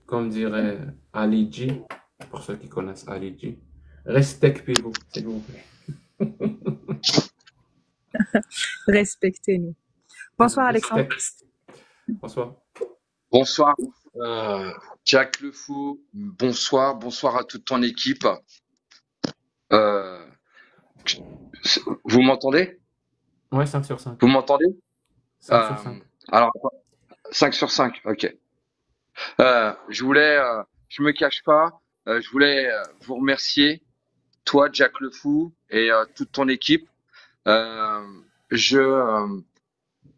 comme dirait Ali G, pour ceux qui connaissent Ali G, respectez-vous, s'il vous plaît. Respectez-nous. Bonsoir Alexandre. Respect. Bonsoir. Bonsoir, euh, Jack Le Fou. Bonsoir à toute ton équipe. Euh, vous m'entendez? Ouais, 5 sur 5. Vous m'entendez? 5 sur 5. Alors, 5 sur 5, ok. Je me cache pas, je voulais vous remercier, toi, Jack Le Fou, et toute ton équipe. Euh, je,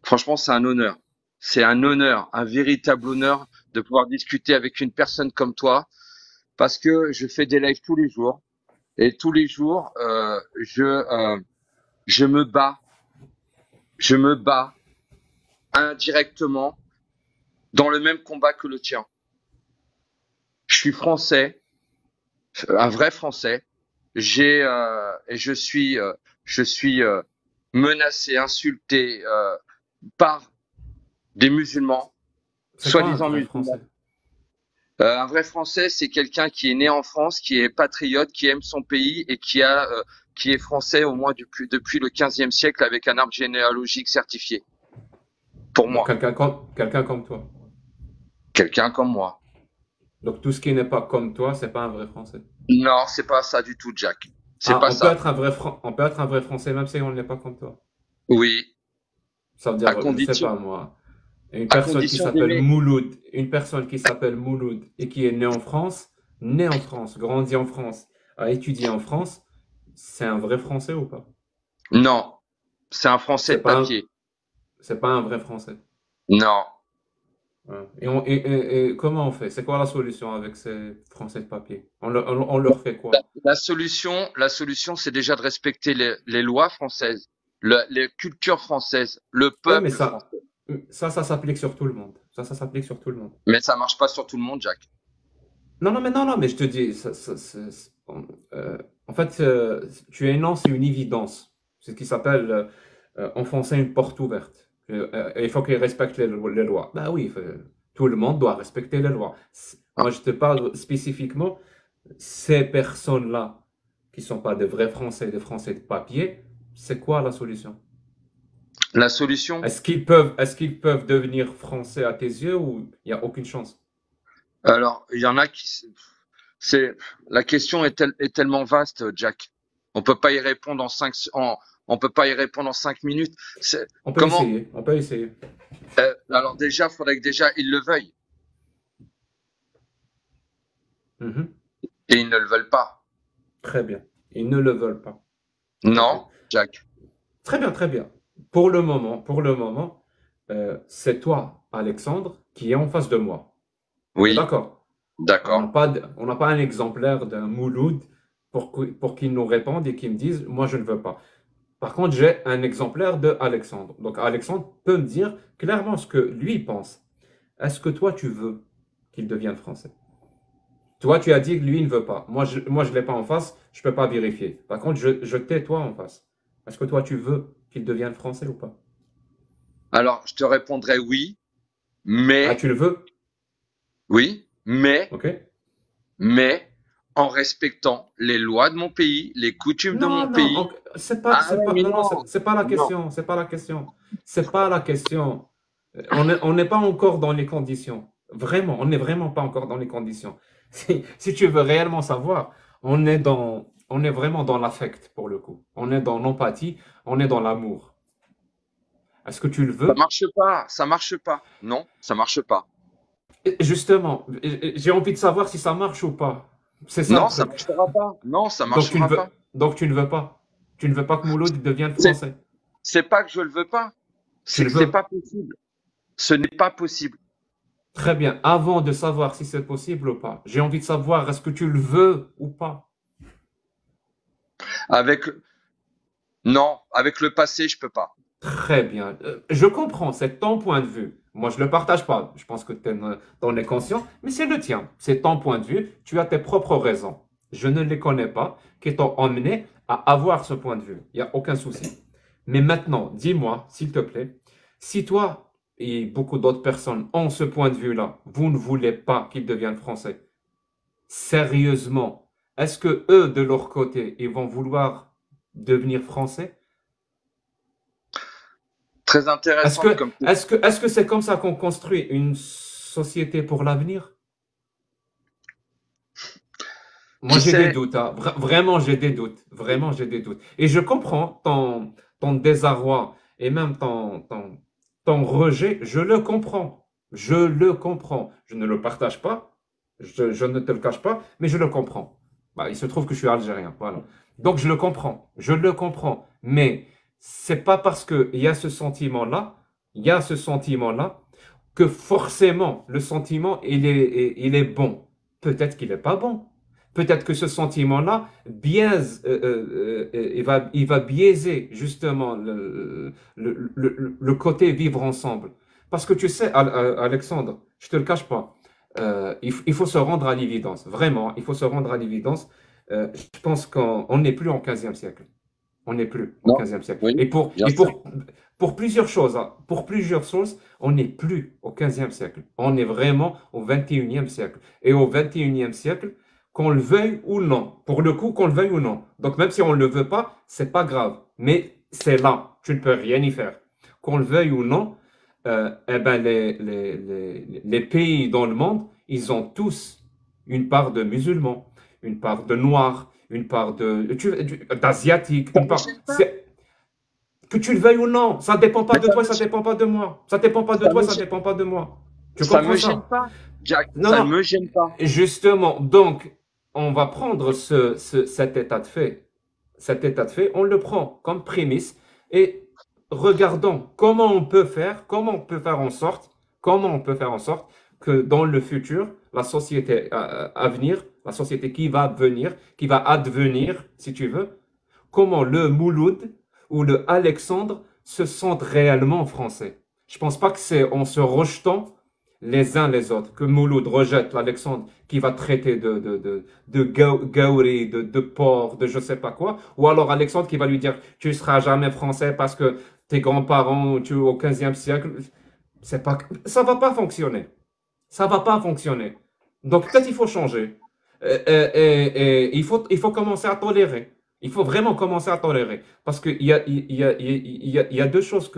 Franchement, c'est un honneur. C'est un honneur, un véritable honneur de pouvoir discuter avec une personne comme toi, parce que je fais des lives tous les jours, et tous les jours, je je me bats indirectement dans le même combat que le tien. Je suis français, un vrai français. Et je suis menacé, insulté par des musulmans, C'est quoi un soi-disant vrai musulmans. français? Un vrai français, c'est quelqu'un qui est né en France, qui est patriote, qui aime son pays et qui est français au moins depuis le 15e siècle avec un arbre généalogique certifié. Pour Donc moi, quelqu'un comme toi. quelqu'un comme moi. Donc tout ce qui n'est pas comme toi, c'est pas un vrai français. Non, c'est pas ça du tout, Jack. C'est Ah, pas ça. on peut être un vrai français même si on n'est pas comme toi. Oui, Ça veut à dire, je sais condition, pas moi, une à personne qui condition s'appelle d'aimer. Mouloud, une personne qui s'appelle Mouloud et qui est née en France, grandi en France, a étudié en France, c'est un vrai français ou pas? Non, c'est un Français C'est de pas un, papier. c'est pas un vrai français. Non. Ouais. Et comment on fait? C'est quoi la solution avec ces français de papier? On leur fait quoi? La solution, c'est déjà de respecter les lois françaises, les cultures françaises, le Oui, mais peuple français. ça s'applique sur tout le monde. Ça s'applique sur tout le monde. Mais ça marche pas sur tout le monde, Jack. Non, mais je te dis, euh, en fait, tu énonces une évidence. C'est ce qui s'appelle enfoncer une porte ouverte. Il faut qu'ils respectent les lois. Ben oui, tout le monde doit respecter les lois. Moi, je te parle spécifiquement, ces personnes-là, qui sont pas de vrais Français, des Français de papier, c'est quoi la solution? La solution, Est-ce qu'ils peuvent devenir Français à tes yeux ou il n'y a aucune chance? alors, il y en a c'est, la question est tellement vaste, Jack. On peut pas y répondre on peut pas y répondre en 5 minutes. On peut Comment, essayer, on peut essayer. alors déjà, faudrait que déjà ils le veuillent. Mhm. Et ils ne le veulent pas. Très bien. Ils ne le veulent pas. Ok. Non, Jack. Très bien, très bien. Pour le moment, c'est toi, Alexandre, qui est en face de moi. On est Oui, d'accord? d'accord. On n'a pas un exemplaire d'un Mouloud pour qu'il nous réponde et qu'il me dise, moi, je ne veux pas. Par contre, j'ai un exemplaire de Alexandre. Donc, Alexandre peut me dire clairement ce que lui pense. Est-ce que toi, tu veux qu'il devienne français? Toi, tu as dit que lui, il ne veut pas. Moi, je l'ai pas en face, je peux pas vérifier. Par contre, je t'ai toi en face. Est-ce que toi, tu veux qu'il devienne français ou pas? Alors, je te répondrai oui, Ah, mais, tu le veux? oui, Ok? mais, en respectant les lois de mon pays, les coutumes de mon Non, pays. Ah c'est ouais, pas, mais non, non, non, c'est pas la non. question, c'est pas la question, c'est pas la question. On n'est pas encore dans les conditions. Vraiment, on n'est vraiment pas encore dans les conditions. Si tu veux réellement savoir, on est vraiment dans l'affect pour le coup. On est dans l'empathie, on est dans l'amour. Est-ce que tu le Ça veux? marche pas, ça marche pas. Non, ça marche pas. Et justement, j'ai envie de savoir si ça marche ou pas. C'est ça le Non, ça truc. marchera pas. Non, ça marchera pas. Donc tu ne veux pas. Tu ne veux pas que Mouloud devienne C'est, français. c'est pas que je le veux pas. Tu le C'est veux. pas possible. Ce n'est pas possible. Très bien. Avant de savoir si c'est possible ou pas, j'ai envie de savoir est-ce que tu le veux ou pas. Avec, non, avec le passé, je peux pas. Très bien. Je comprends, c'est ton point de vue. Moi, je ne le partage pas. Je pense que tu en es conscient, mais c'est le tien. C'est ton point de vue. Tu as tes propres raisons. Je ne les connais pas qui t'ont emmené à avoir ce point de vue. Il n'y a aucun souci. Mais maintenant, dis-moi, s'il te plaît, si toi, et beaucoup d'autres personnes ont ce point de vue-là, vous ne voulez pas qu'ils deviennent français. Sérieusement, est-ce que eux, de leur côté, ils vont vouloir devenir français? Très Est-ce intéressante que, comme question. est-ce que c'est comme ça qu'on construit une société pour l'avenir? Moi, Qui j'ai des sait? doutes, hein. Vraiment, j'ai des doutes. Vraiment, j'ai des doutes. Et je comprends ton désarroi et même ton rejet. Je le comprends. Je le comprends. Je ne le partage pas. Je ne te le cache pas, mais je le comprends. Bah, il se trouve que je suis algérien. Voilà. Donc, je le comprends. Je le comprends. Mais c'est pas parce qu'il y a ce sentiment-là, il y a ce sentiment-là, que forcément, le sentiment, il est bon. Peut-être qu'il n'est pas bon. Peut-être que ce sentiment-là biaise, il va biaiser justement le côté vivre ensemble. Parce que tu sais, Alexandre, je te le cache pas, il faut se rendre à l'évidence. Vraiment, il faut se rendre à l'évidence. Je pense qu'on n'est plus en 15e siècle. On n'est plus au Non? 15e siècle. Oui, bien Et sûr. pour plusieurs choses, hein, pour plusieurs choses, on n'est plus au 15e siècle. On est vraiment au 21e siècle. Et au 21e siècle, qu'on le veuille ou non, pour le coup, qu'on le veuille ou non. Donc même si on ne le veut pas, c'est pas grave. Mais c'est là, tu ne peux rien y faire. Qu'on le veuille ou non, eh ben les pays dans le monde, ils ont tous une part de musulmans, une part de noirs, une part d'asiatiques, Ça une me part. gêne pas. Que tu le veuilles ou non, ça dépend pas Mais de ça toi, me ça gêne, dépend pas de moi. Ça dépend pas de ça toi, me ça gêne, dépend pas de moi. Tu ça comprends me gêne ça? pas, Jack. Non, Ça ne non. me gêne pas. Justement, donc, on va prendre cet état de fait. Cet état de fait, on le prend comme prémisse et regardons comment on peut faire en sorte, comment on peut faire en sorte que dans le futur, la société à venir, la société qui va venir, qui va advenir, si tu veux, comment le Mouloud ou le Alexandre se sentent réellement français. Je pense pas que c'est en se rejetant les uns les autres que Mouloud rejette l'Alexandre qui va traiter de gauri, de porc, de je sais pas quoi, ou alors Alexandre qui va lui dire tu seras jamais français parce que tes grands-parents tu au 15e siècle, c'est pas, ça va pas fonctionner. Ça va pas fonctionner. Donc peut-être il faut changer. Il faut commencer à tolérer. Il faut vraiment commencer à tolérer. Parce qu'il y a, il y a deux choses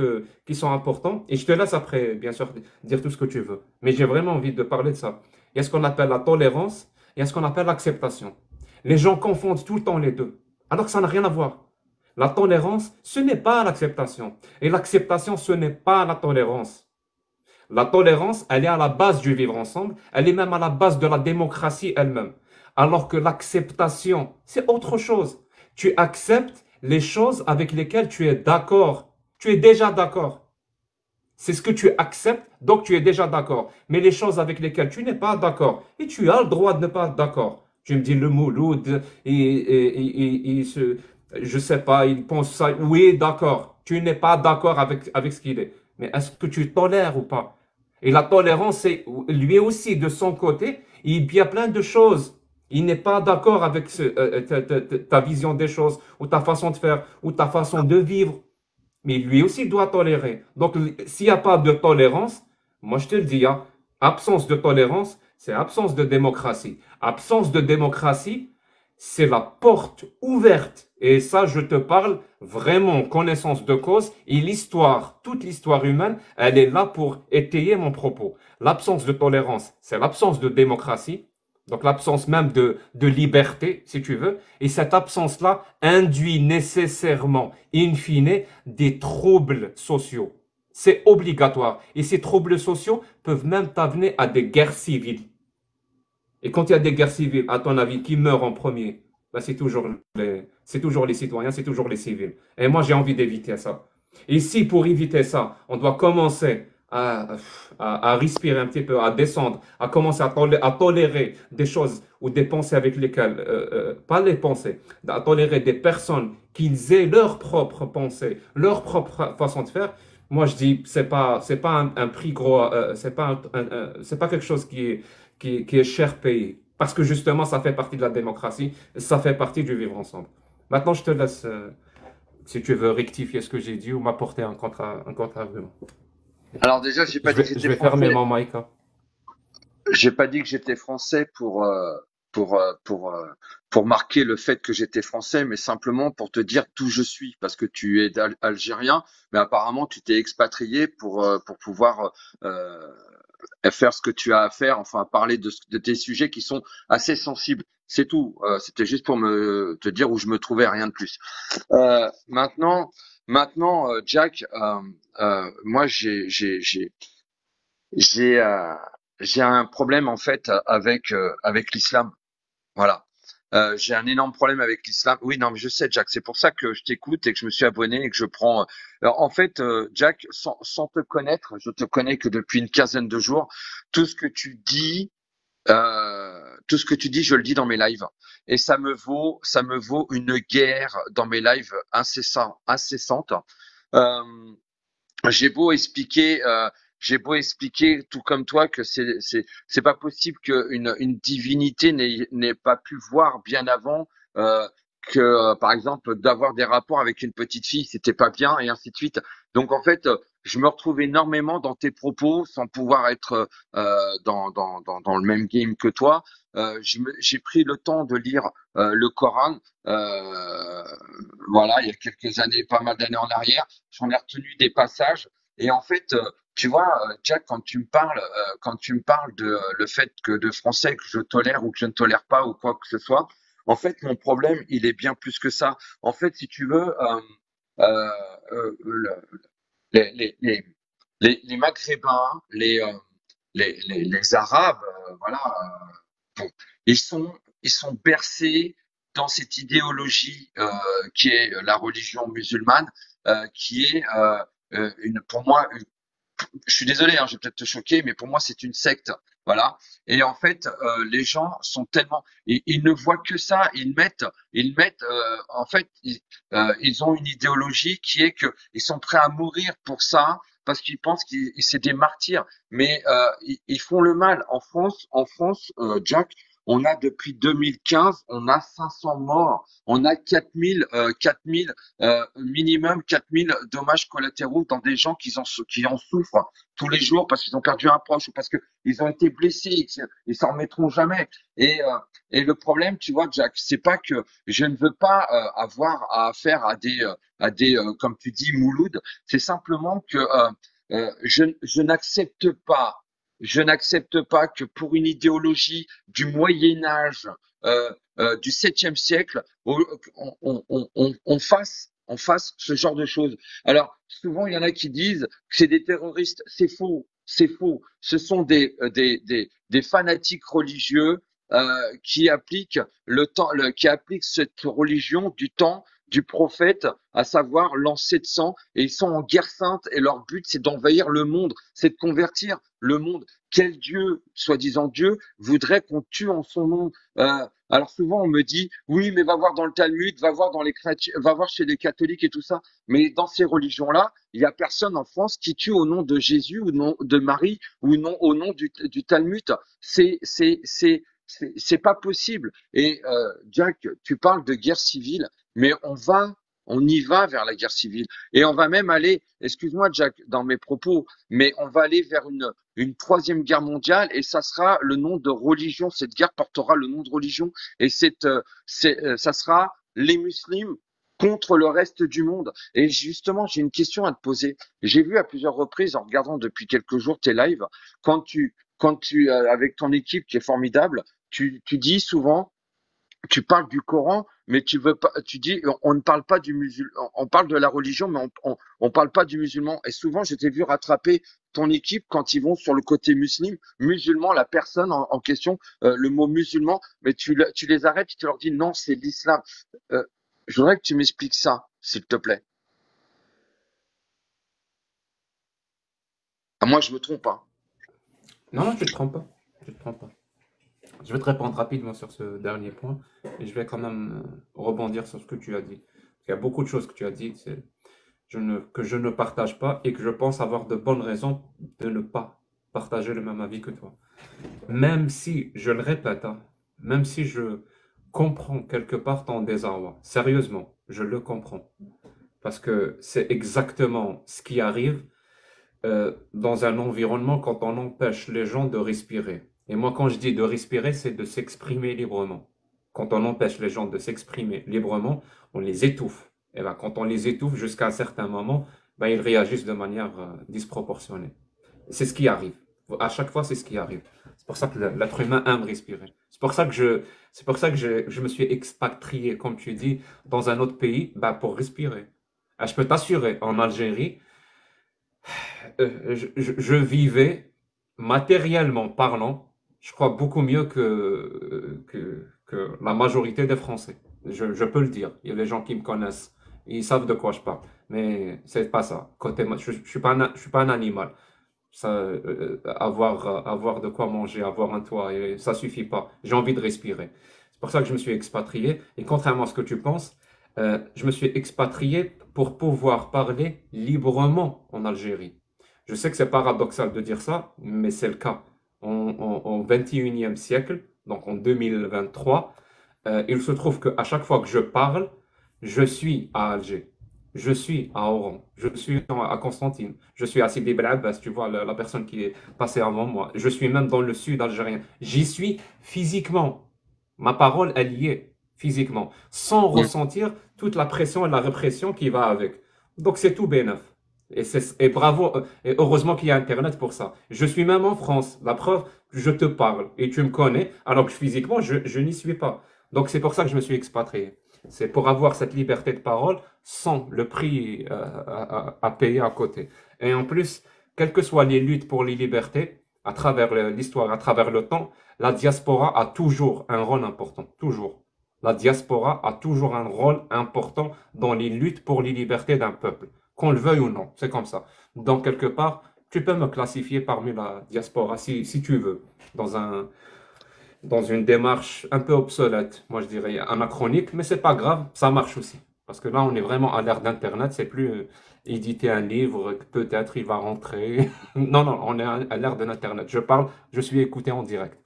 qui sont importantes. Et je te laisse après, bien sûr, dire tout ce que tu veux. Mais j'ai vraiment envie de parler de ça. Il y a ce qu'on appelle la tolérance et il y a ce qu'on appelle l'acceptation. Les gens confondent tout le temps les deux. Alors que ça n'a rien à voir. La tolérance, ce n'est pas l'acceptation. Et l'acceptation, ce n'est pas la tolérance. La tolérance, elle est à la base du vivre ensemble, elle est même à la base de la démocratie elle-même. Alors que l'acceptation, c'est autre chose. Tu acceptes les choses avec lesquelles tu es d'accord. Tu es déjà d'accord. C'est ce que tu acceptes, donc tu es déjà d'accord. Mais les choses avec lesquelles tu n'es pas d'accord, et tu as le droit de ne pas être d'accord. Tu me dis le Mouloud, je sais pas, il pense ça. Oui, d'accord. Tu n'es pas d'accord avec ce qu'il est. Mais est-ce que tu tolères ou pas? Et la tolérance, c'est lui aussi, de son côté, il y a plein de choses. Il n'est pas d'accord avec ta vision des choses, ou ta façon de faire, ou ta façon de vivre. Mais lui aussi doit tolérer. Donc, s'il n'y a pas de tolérance, moi je te le dis, hein, absence de tolérance, c'est absence de démocratie. Absence de démocratie, c'est la porte ouverte. Et ça, je te parle vraiment en connaissance de cause. Et l'histoire, toute l'histoire humaine, elle est là pour étayer mon propos. L'absence de tolérance, c'est l'absence de démocratie. Donc l'absence même de liberté, si tu veux. Et cette absence-là induit nécessairement, in fine, des troubles sociaux. C'est obligatoire. Et ces troubles sociaux peuvent même t'amener à des guerres civiles. Et quand il y a des guerres civiles, à ton avis, qui meurt en premier? Ben, c'est toujours les citoyens, c'est toujours les civils. Et moi, j'ai envie d'éviter ça. Et si pour éviter ça, on doit commencer à respirer un petit peu, à descendre, à commencer à tolérer des choses ou des pensées avec lesquelles, pas les pensées, à tolérer des personnes qu'ils aient leurs propres pensées, leur propre façon de faire. Moi, je dis, c'est pas un prix gros, c'est pas quelque chose qui est cher payé. Parce que justement, ça fait partie de la démocratie, ça fait partie du vivre ensemble. Maintenant, je te laisse, si tu veux rectifier ce que j'ai dit ou m'apporter un contre-argument. Alors déjà, j'ai pas dit que Je j'étais vais fermer français. mon mic, hein. J'ai pas dit que j'étais français pour euh, pour euh, pour marquer le fait que j'étais français, mais simplement pour te dire d'où je suis, parce que tu es algérien, mais apparemment tu t'es expatrié pour pouvoir faire ce que tu as à faire, enfin parler de tes sujets qui sont assez sensibles. C'est tout. C'était juste pour me te dire où je me trouvais, rien de plus. Maintenant, Jack, moi j'ai j'ai un problème en fait avec l'islam. Voilà. J'ai un énorme problème avec l'islam. Oui, non, mais je sais, Jack. C'est pour ça que je t'écoute et que je me suis abonné et que je prends. Alors, en fait, Jack, sans te connaître, je te connais que depuis une quinzaine de jours. Tout ce que tu dis, tout ce que tu dis, je le dis dans mes lives. Et ça me vaut une guerre dans mes lives incessante. Euh, j'ai beau expliquer, j'ai beau expliquer tout comme toi que c'est pas possible qu'une divinité n'ait pas pu voir bien avant euh, que par exemple d'avoir des rapports avec une petite fille c'était pas bien et ainsi de suite. Donc en fait, je me retrouve énormément dans tes propos sans pouvoir être dans le même game que toi. J'ai pris le temps de lire le Coran. Euh, voilà, il y a quelques années, pas mal d'années en arrière. J'en ai retenu des passages et en fait, tu vois, Jack, quand tu me parles de le fait que de français que je tolère ou que je ne tolère pas ou quoi que ce soit, en fait, mon problème, il est bien plus que ça. En fait, si tu veux, euh, le- les, les Maghrébins, les Arabes, voilà, bon, ils sont, ils sont bercés dans cette idéologie qui est la religion musulmane, qui est pour moi, je suis désolé, hein, je vais peut-être te choquer, mais pour moi, c'est une secte. Voilà. Et en fait, les gens sont tellement, ils ne voient que ça. En fait, ils ont une idéologie qui est que ils sont prêts à mourir pour ça parce qu'ils pensent que c'est des martyrs. Mais ils font le mal. En France, Jack, on a depuis 2015, on a 500 morts, on a 4000 minimum 4000 dommages collatéraux dans des gens qui en souffrent tous les jours parce qu'ils ont perdu un proche ou parce qu'ils ont été blessés, ils s'en remettront jamais. Et le problème, tu vois, Jack, c'est pas que je ne veux pas avoir à affaire à des comme tu dis, moulouds. C'est simplement que je n'accepte pas. Je n'accepte pas que pour une idéologie du Moyen Âge, du 7e siècle, on fasse ce genre de choses. Alors, souvent, il y en a qui disent que c'est des terroristes. C'est faux. C'est faux. Ce sont des fanatiques religieux qui appliquent qui appliquent cette religion du temps du prophète, à savoir lancer de sang, et ils sont en guerre sainte, et leur but, c'est d'envahir le monde, c'est de convertir le monde. Quel Dieu, soi-disant Dieu, voudrait qu'on tue en son nom alors souvent on me dit oui mais va voir dans le Talmud, va voir dans les chrétiens, va voir chez les catholiques et tout ça. Mais dans ces religions-là, il y a personne en France qui tue au nom de Jésus ou non de Marie ou non au nom du Talmud. C'est pas possible. Et Jack, tu parles de guerre civile, mais on y va vers la guerre civile. Et on va même aller, excuse-moi Jack, dans mes propos, mais on va aller vers une troisième guerre mondiale et ça sera le nom de religion. Cette guerre portera le nom de religion et ça sera les musulmans contre le reste du monde. Et justement, j'ai une question à te poser. J'ai vu à plusieurs reprises, en regardant depuis quelques jours tes lives, quand tu, avec ton équipe qui est formidable, tu dis souvent, tu parles du Coran, mais tu veux pas, tu dis, on ne parle pas du musulman, on parle de la religion, mais on parle pas du musulman. Et souvent, je t'ai vu rattraper ton équipe quand ils vont sur le côté musulman, la personne en question, le mot musulman, mais tu les arrêtes, tu leur dis non, c'est l'islam. Euh, je voudrais que tu m'expliques ça, s'il te plaît. Ah, moi, je me trompe pas. Non, non, tu te trompes pas. Tu te trompes pas. Je vais te répondre rapidement sur ce dernier point et je vais quand même rebondir sur ce que tu as dit. Il y a beaucoup de choses que tu as dit que je ne partage pas et que je pense avoir de bonnes raisons de ne pas partager le même avis que toi. Même si, je le répète, hein, même si je comprends quelque part ton désarroi, sérieusement, je le comprends. Parce que c'est exactement ce qui arrive. dans un environnement quand on empêche les gens de respirer. Et moi, quand je dis de respirer, c'est de s'exprimer librement. Quand on empêche les gens de s'exprimer librement, on les étouffe. Et ben, quand on les étouffe jusqu'à un certain moment, ben, ils réagissent de manière disproportionnée. C'est ce qui arrive. À chaque fois, c'est ce qui arrive. C'est pour ça que l'être humain aime respirer. C'est pour ça que je me suis expatrié, comme tu dis, dans un autre pays, ben, pour respirer. Ah, je peux t'assurer, en Algérie, je vivais matériellement parlant, je crois beaucoup mieux que la majorité des Français. Je peux le dire. Il y a des gens qui me connaissent. Ils savent de quoi je parle. Mais c'est pas ça. Je suis pas je suis pas un animal. Ça, avoir de quoi manger, avoir un toit, et ça suffit pas. J'ai envie de respirer. C'est pour ça que je me suis expatrié. Et contrairement à ce que tu penses, je me suis expatrié pour pouvoir parler librement en Algérie. Je sais que c'est paradoxal de dire ça, mais c'est le cas. Au 21e siècle, donc en 2023, il se trouve qu'à chaque fois que je parle, je suis à Alger, je suis à Oran, je suis à Constantine, je suis à Sidi Bel Abbas, tu vois, la personne qui est passée avant moi. Je suis même dans le sud algérien. J'y suis physiquement. Ma parole, elle y est physiquement, sans ressentir toute la pression et la répression qui va avec. Donc c'est tout bénef. Et bravo, et heureusement qu'il y a Internet pour ça. Je suis même en France. La preuve, je te parle et tu me connais, alors que physiquement, je n'y suis pas. Donc c'est pour ça que je me suis expatrié. C'est pour avoir cette liberté de parole sans le prix à payer à côté. Et en plus, quelles que soient les luttes pour les libertés, à travers l'histoire, à travers le temps, la diaspora a toujours un rôle important. Toujours. La diaspora a toujours un rôle important dans les luttes pour les libertés d'un peuple. Qu'on le veuille ou non, c'est comme ça. Donc, quelque part, tu peux me classifier parmi la diaspora si tu veux, dans une démarche un peu obsolète, moi je dirais anachronique, mais c'est pas grave, ça marche aussi. Parce que là, on est vraiment à l'ère d'Internet, c'est plus éditer un livre, peut-être il va rentrer. Non, non, on est à l'ère de l'Internet. Je parle, je suis écouté en direct.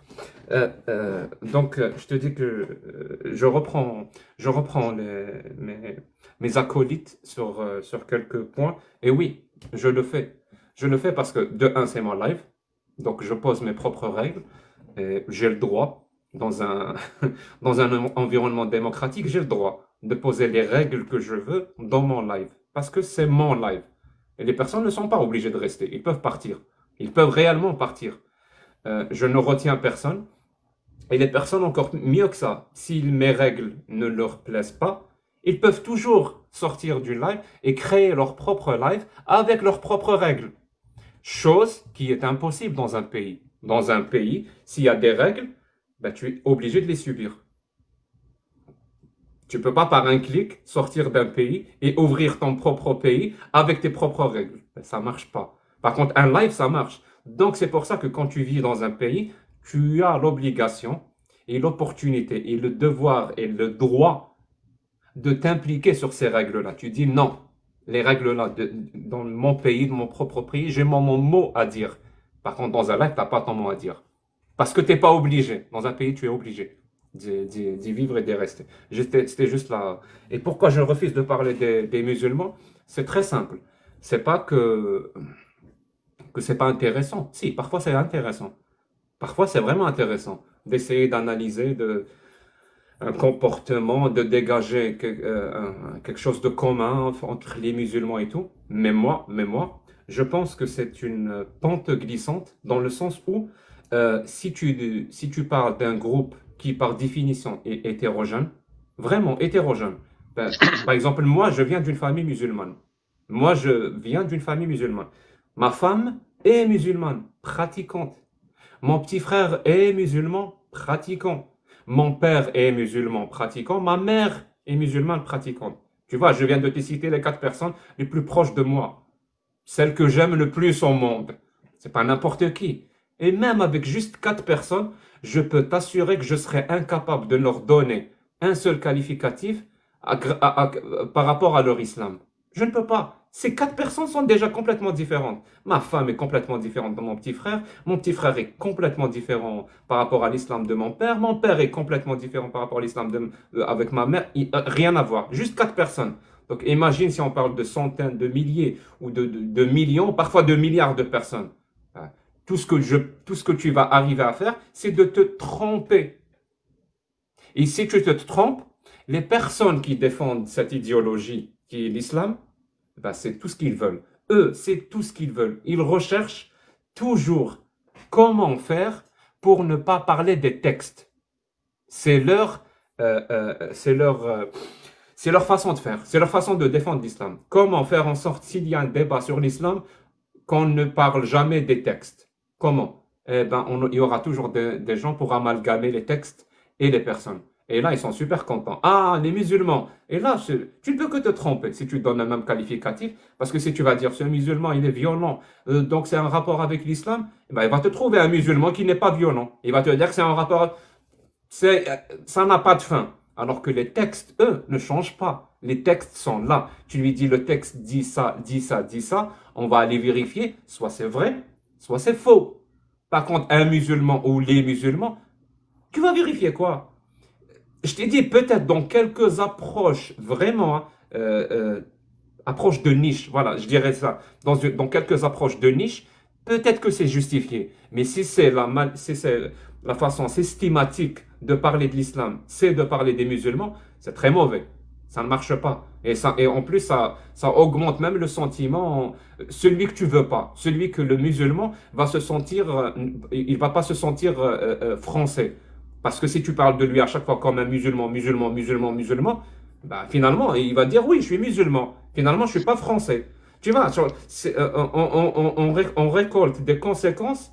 Donc, je te dis que je reprends mes acolytes sur quelques points. Et oui, je le fais. Je le fais parce que, de un, c'est mon live. Donc, je pose mes propres règles. J'ai le droit, dans un environnement démocratique, j'ai le droit de poser les règles que je veux dans mon live. Parce que c'est mon live. Et les personnes ne sont pas obligées de rester. Ils peuvent partir. Ils peuvent réellement partir. Je ne retiens personne. Et les personnes encore mieux que ça, si mes règles ne leur plaisent pas, ils peuvent toujours sortir du live et créer leur propre live avec leurs propres règles. Chose qui est impossible dans un pays. Dans un pays, s'il y a des règles, ben, tu es obligé de les subir. Tu ne peux pas par un clic sortir d'un pays et ouvrir ton propre pays avec tes propres règles. Ben, ça ne marche pas. Par contre, un live, ça marche. Donc, c'est pour ça que quand tu vis dans un pays, tu as l'obligation et l'opportunité et le devoir et le droit de t'impliquer sur ces règles-là. Tu dis non, les règles-là, dans mon pays, dans mon propre pays, j'ai mon mot à dire. Par contre, dans un live, tu n'as pas ton mot à dire. Parce que tu n'es pas obligé. Dans un pays, tu es obligé d'y vivre et d'y rester. C'était juste là. Et pourquoi je refuse de parler des musulmans? C'est très simple. C'est pas que c'est pas intéressant. Si, parfois c'est intéressant. Parfois, c'est vraiment intéressant d'essayer d'analyser un comportement, de dégager quelque chose de commun entre les musulmans et tout. Mais moi, je pense que c'est une pente glissante dans le sens où si tu parles d'un groupe qui, par définition, est hétérogène, vraiment hétérogène. Ben, par exemple, moi, je viens d'une famille musulmane. Moi, je viens d'une famille musulmane. Ma femme est musulmane, pratiquante. Mon petit frère est musulman, pratiquant. Mon père est musulman, pratiquant. Ma mère est musulmane, pratiquante. Tu vois, je viens de te citer les 4 personnes les plus proches de moi. Celles que j'aime le plus au monde. C'est pas n'importe qui. Et même avec juste 4 personnes, je peux t'assurer que je serais incapable de leur donner un seul qualificatif par rapport à leur islam. Je ne peux pas. Ces 4 personnes sont déjà complètement différentes. Ma femme est complètement différente de mon petit frère. Mon petit frère est complètement différent par rapport à l'islam de mon père. Mon père est complètement différent par rapport à l'islam avec ma mère. Rien à voir. Juste 4 personnes. Donc imagine si on parle de centaines, de milliers ou de millions, parfois de milliards de personnes. Hein. Tout ce que tu vas arriver à faire, c'est de te tromper. Et si tu te trompes, les personnes qui défendent cette idéologie qui est l'islam, ben c'est tout ce qu'ils veulent. Eux, c'est tout ce qu'ils veulent. Ils recherchent toujours comment faire pour ne pas parler des textes. C'est leur, c'est leur façon de faire. C'est leur façon de défendre l'islam. Comment faire en sorte, s'il y a un débat sur l'islam, qu'on ne parle jamais des textes. Comment? Eh ben, il y aura toujours des gens pour amalgamer les textes et les personnes. Et là, ils sont super contents. Ah, les musulmans. Et là, tu ne peux que te tromper si tu donnes le même qualificatif. Parce que si tu vas dire, ce musulman, il est violent, donc c'est un rapport avec l'islam, eh ben, il va te trouver un musulman qui n'est pas violent. Il va te dire que c'est un rapport... Ça n'a pas de fin. Alors que les textes, eux, ne changent pas. Les textes sont là. Tu lui dis, le texte dit ça, dit ça, dit ça. On va aller vérifier. Soit c'est vrai, soit c'est faux. Par contre, un musulman ou les musulmans, tu vas vérifier quoi? Je t'ai dit, peut-être dans quelques approches, vraiment, hein, approches de niche, voilà, je dirais ça. Dans quelques approches de niche, peut-être que c'est justifié. Mais si c'est la façon systématique de parler de l'islam, c'est de parler des musulmans, c'est très mauvais. Ça ne marche pas. Et en plus, ça augmente même le sentiment, celui que tu veux pas, celui que le musulman va se sentir, il va pas se sentir français. Parce que si tu parles de lui à chaque fois comme un musulman, musulman, musulman, musulman, bah, finalement, il va dire oui, je suis musulman. Finalement, je suis pas français. Tu vois, on récolte des conséquences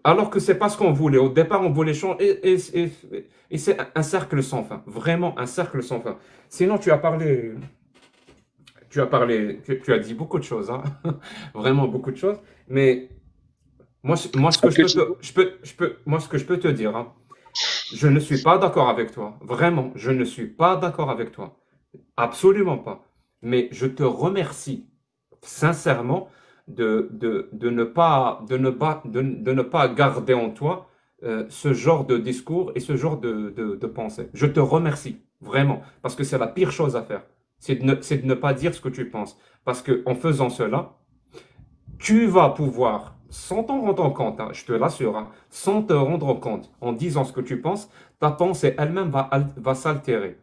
alors que c'est pas ce qu'on voulait. Au départ, on voulait changer. Et c'est un cercle sans fin. Vraiment un cercle sans fin. Sinon, tu as dit beaucoup de choses, hein. Vraiment beaucoup de choses. Mais moi, ce que moi, ce que je peux te dire, hein, je ne suis pas d'accord avec toi. Vraiment, je ne suis pas d'accord avec toi. Absolument pas. Mais je te remercie sincèrement de ne pas garder en toi ce genre de discours et ce genre de pensée. Je te remercie, vraiment, parce que c'est la pire chose à faire. C'est de ne pas dire ce que tu penses. Parce que en faisant cela, tu vas pouvoir, sans t'en rendre compte, hein, je te l'assure, hein, sans te rendre compte, en disant ce que tu penses, ta pensée elle-même va s'altérer,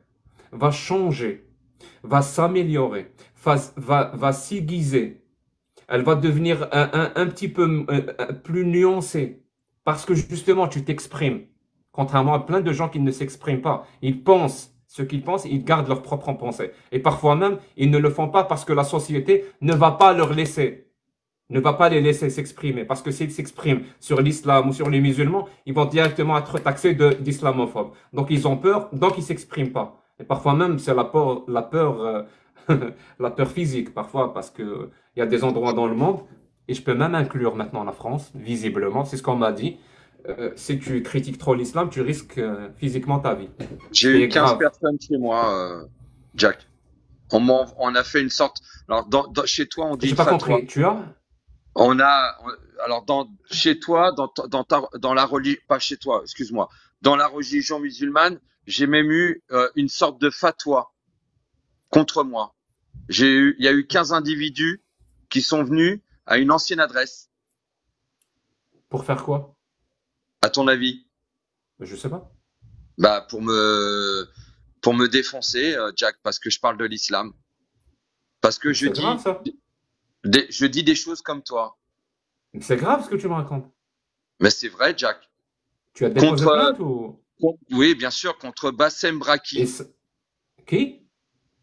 va changer, va s'améliorer, va s'aiguiser. Elle va devenir un petit peu plus nuancée. Parce que justement, tu t'exprimes. Contrairement à plein de gens qui ne s'expriment pas. Ils pensent ce qu'ils pensent, ils gardent leur propre pensée. Et parfois même, ils ne le font pas parce que la société ne va pas leur laisser. Ne va pas les laisser s'exprimer. Parce que s'ils s'expriment sur l'islam ou sur les musulmans, ils vont directement être taxés d'islamophobes. Donc ils ont peur, donc ils s'expriment pas. Et parfois même, c'est la peur la peur physique parfois, parce que il y a des endroits dans le monde, et je peux même inclure maintenant la France, visiblement, c'est ce qu'on m'a dit. Si tu critiques trop l'islam, tu risques physiquement ta vie. J'ai C'est eu 15 grave. personnes chez moi, Jack. On a fait une sorte. Alors, chez toi, on dit J'ai une pas fatwa. compris. Tu as? Alors, chez toi, dans la religion, pas chez toi, excuse-moi, dans la religion musulmane, j'ai même eu une sorte de fatwa contre moi. Il y a eu 15 individus qui sont venus à une ancienne adresse. Pour faire quoi? À ton avis? Je sais pas. Bah, pour me défoncer, Jack, parce que je parle de l'islam. Parce que C'est grave ça. je dis des choses comme toi. C'est grave ce que tu me racontes. Mais c'est vrai, Jack. Tu as déposé Contre, plainte ou? oui, bien sûr, contre Bassem Et Braki. qui?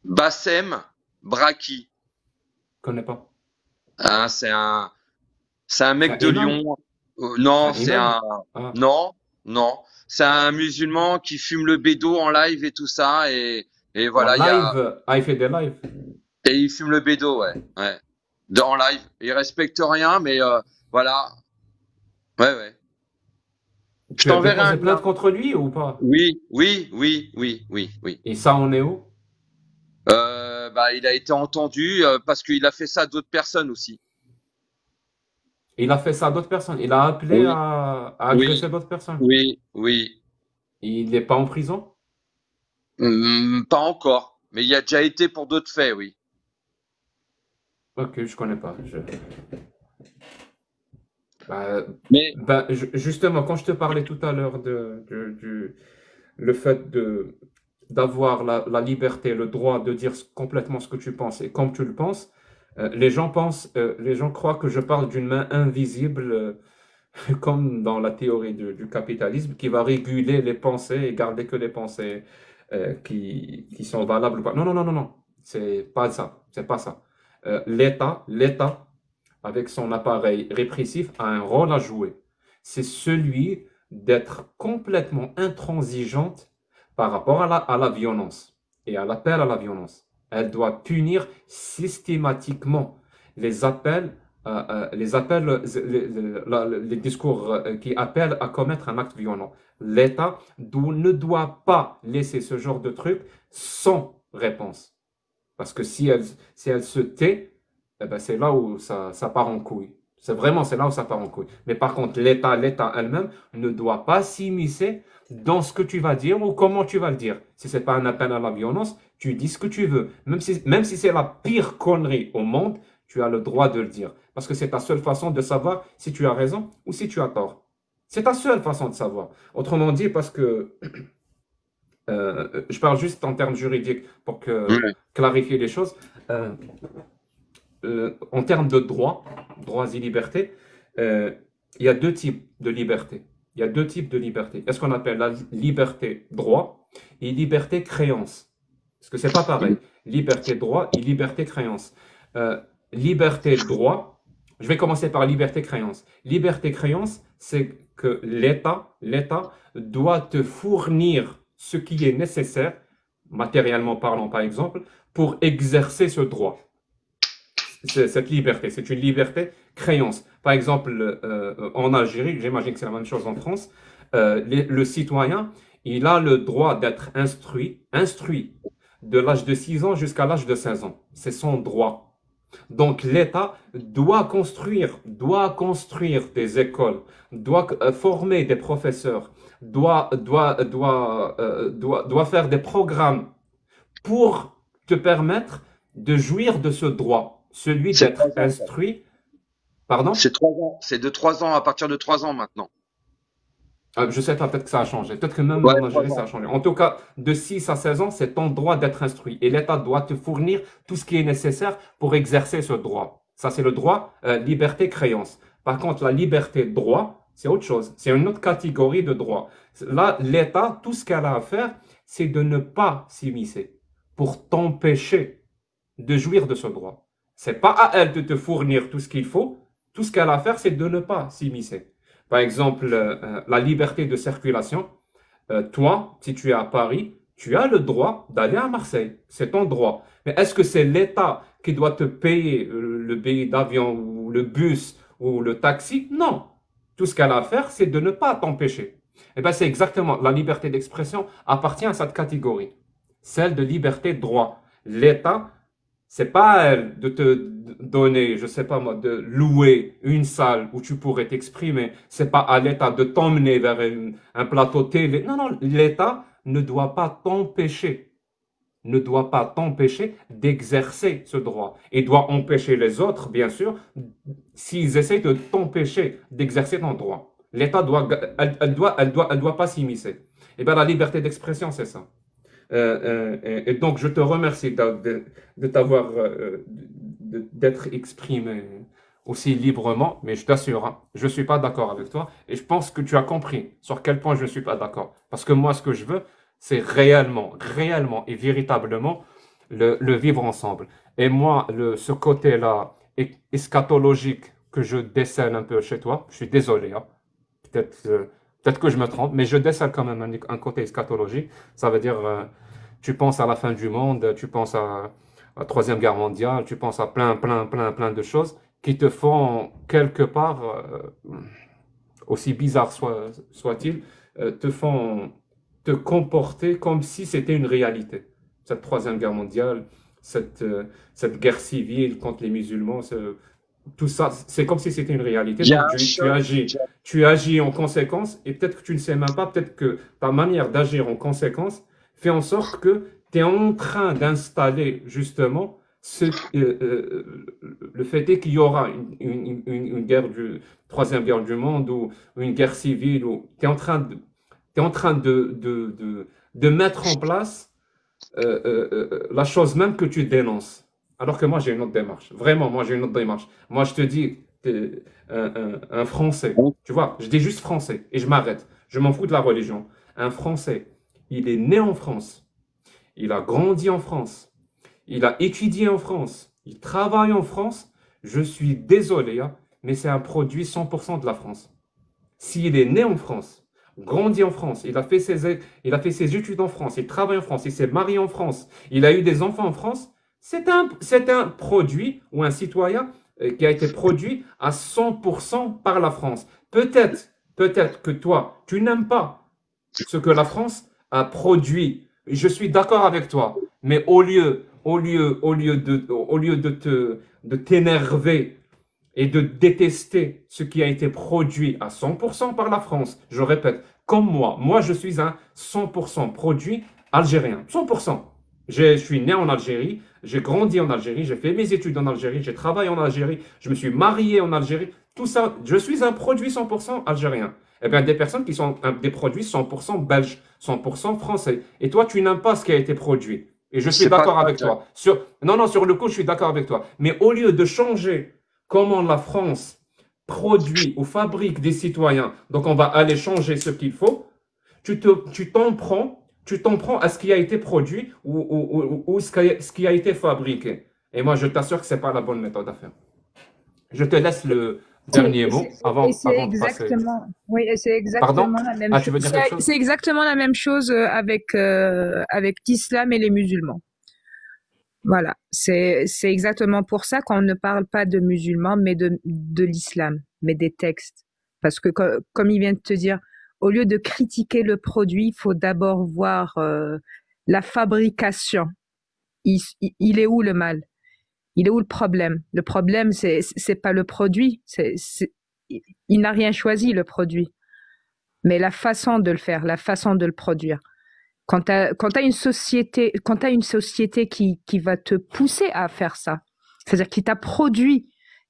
Bassem Braki. Je connais pas. Hein, c'est un C'est mec un de imam? Lyon. C'est Non, un imam? Ah. non, non. C'est un musulman qui fume le bédo en live et tout ça. Et En voilà, live? Ah, il fait des lives. et il fume le bédo, ouais, ouais. En live. Il respecte rien, mais voilà. Ouais, ouais. Je Tu as t'enverrai un déposé lien. plainte contre lui ou pas? Oui, oui, oui, oui, oui, oui. Et ça, on est où? Bah, il a été entendu parce qu'il a fait ça à d'autres personnes aussi. Il a fait ça à d'autres personnes. Il a appelé Oui, à agresser oui, d'autres personnes. oui, oui. Il n'est pas en prison? Pas encore. Mais il y a déjà été pour d'autres faits, oui. Ok, je connais pas. Bah, Mais justement, quand je te parlais tout à l'heure le fait d'avoir la liberté, le droit de dire complètement ce que tu penses et comme tu le penses, les gens croient que je parle d'une main invisible, comme dans la théorie du capitalisme, qui va réguler les pensées et garder que les pensées qui sont valables ou pas. Non, non, non, non, non. C'est pas ça. C'est pas ça. L'État, avec son appareil répressif, a un rôle à jouer. C'est celui d'être complètement intransigeante par rapport à la violence et à l'appel à la violence. Elle doit punir systématiquement les appels, les discours qui appellent à commettre un acte violent. L'État ne doit pas laisser ce genre de truc sans réponse. Parce que si elle se tait, eh ben c'est là où ça part en couille. C'est là où ça part en couille. Mais par contre, l'État elle-même ne doit pas s'immiscer dans ce que tu vas dire ou comment tu vas le dire. Si c'est pas un appel à la violence, tu dis ce que tu veux. Même si c'est la pire connerie au monde, tu as le droit de le dire. Parce que c'est ta seule façon de savoir si tu as raison ou si tu as tort. C'est ta seule façon de savoir. Autrement dit, parce que je parle juste en termes juridiques pour ouais. clarifier les choses. En termes de droits et libertés, il y a deux types de liberté. Il y a deux types de liberté. Il y a ce qu'on appelle la liberté droit et liberté créance. Parce que c'est pas pareil. Liberté droit et liberté créance. Liberté droit, je vais commencer par liberté créance. Liberté créance, c'est que l'État doit te fournir ce qui est nécessaire, matériellement parlant par exemple, pour exercer ce droit. Cette liberté, c'est une liberté créance. Par exemple, en Algérie, j'imagine que c'est la même chose en France, le citoyen, il a le droit d'être instruit de l'âge de 6 ans jusqu'à l'âge de 16 ans. C'est son droit. Donc l'État doit construire des écoles, doit former des professeurs, doit faire des programmes pour te permettre de jouir de ce droit, celui C'est d'être 3 ans, ça. instruit. Pardon? C'est 3 ans. C'est de 3 ans, à partir de 3 ans maintenant. Je sais pas, peut-être que ça a changé. Peut-être que même Ouais, en trois Algérie, ça a ans. changé. En tout cas, de 6 à 16 ans, c'est ton droit d'être instruit. Et l'État doit te fournir tout ce qui est nécessaire pour exercer ce droit. Ça, c'est le droit, liberté, créance. Par contre, la liberté, droit, c'est autre chose. C'est une autre catégorie de droit. Là, l'État, tout ce qu'elle a à faire, c'est de ne pas s'immiscer pour t'empêcher de jouir de ce droit. C'est pas à elle de te fournir tout ce qu'il faut. Tout ce qu'elle a à faire, c'est de ne pas s'immiscer. Par exemple, la liberté de circulation. Toi, si tu es à Paris, tu as le droit d'aller à Marseille. C'est ton droit. Mais est-ce que c'est l'État qui doit te payer le billet d'avion ou le bus ou le taxi? Non. Tout ce qu'elle a à faire, c'est de ne pas t'empêcher. Et bien, c'est exactement, la liberté d'expression appartient à cette catégorie. Celle de liberté de droit. L'État, c'est pas à elle de te donner, je sais pas moi, de louer une salle où tu pourrais t'exprimer. C'est pas à l'État de t'emmener vers un plateau télé. Non, non, l'État ne doit pas t'empêcher d'exercer ce droit. Et doit empêcher les autres, bien sûr, s'ils essaient de t'empêcher d'exercer ton droit. L'État elle doit pas s'immiscer. Et bien, la liberté d'expression, c'est ça. Et donc, je te remercie de t'avoir, d'être exprimé aussi librement, mais je t'assure, hein, je ne suis pas d'accord avec toi et je pense que tu as compris sur quel point je ne suis pas d'accord. Parce que moi, ce que je veux, c'est réellement et véritablement le vivre ensemble. Et moi, ce côté-là eschatologique que je décèle un peu chez toi, je suis désolé, hein, peut-être peut-être que je me trompe, mais je décèle quand même un côté eschatologique. Ça veut dire, tu penses à la fin du monde, tu penses à la Troisième Guerre mondiale, tu penses à plein de choses qui te font quelque part, aussi bizarre soit-il, te font te comporter comme si c'était une réalité. Cette Troisième Guerre mondiale, cette guerre civile contre les musulmans, tout ça, c'est comme si c'était une réalité. Il y a Donc, un choc. tu agis en conséquence et peut-être que tu ne sais même pas, peut-être que ta manière d'agir en conséquence fait en sorte que tu es en train d'installer justement le fait est qu'il y aura une guerre troisième guerre du monde ou une guerre civile, ou tu es en train t'es en train de mettre en place la chose même que tu dénonces. Alors que moi, j'ai une autre démarche. Vraiment, moi, j'ai une autre démarche. Moi, je te dis, un Français, tu vois, je dis juste Français et je m'arrête. Je m'en fous de la religion. Un Français, il est né en France, il a grandi en France, il a étudié en France, il travaille en France. Je suis désolé, hein, mais c'est un produit 100% de la France. S'il est né en France, grandi en France, il a fait ses études en France, il travaille en France, il s'est marié en France, il a eu des enfants en France, c'est un produit ou un citoyen qui a été produit à 100% par la France. Peut-être que toi, tu n'aimes pas ce que la France a produit. Je suis d'accord avec toi, mais au lieu de t'énerver et de détester ce qui a été produit à 100% par la France, je répète, comme moi je suis un 100% produit algérien, 100%. Je suis né en Algérie, j'ai grandi en Algérie, j'ai fait mes études en Algérie, j'ai travaillé en Algérie, je me suis marié en Algérie, tout ça, je suis un produit 100% algérien. Eh bien, des personnes qui sont des produits 100% belges, 100% français. Et toi, tu n'aimes pas ce qui a été produit. Et je suis d'accord avec toi. Non, sur le coup, je suis d'accord avec toi. Mais au lieu de changer comment la France produit ou fabrique des citoyens, donc on va aller changer ce qu'il faut, tu t'en prends à ce qui a été produit ou ce qui a été fabriqué. Et moi, je t'assure que ce n'est pas la bonne méthode à faire. Je te laisse le dernier mot avant de passer. Oui, c'est exactement la même chose. Tu veux dire quelque chose? C'est exactement la même chose avec l'islam et les musulmans. Voilà, c'est exactement pour ça qu'on ne parle pas de musulmans, mais de l'islam, mais des textes. Parce que comme il vient de te dire, au lieu de critiquer le produit, il faut d'abord voir la fabrication. Il est où le mal? Il est où le problème? Le problème, c'est pas le produit. Il n'a rien choisi, le produit. Mais la façon de le faire, la façon de le produire. Quand t'as une société qui va te pousser à faire ça, c'est-à-dire qui t'a produit,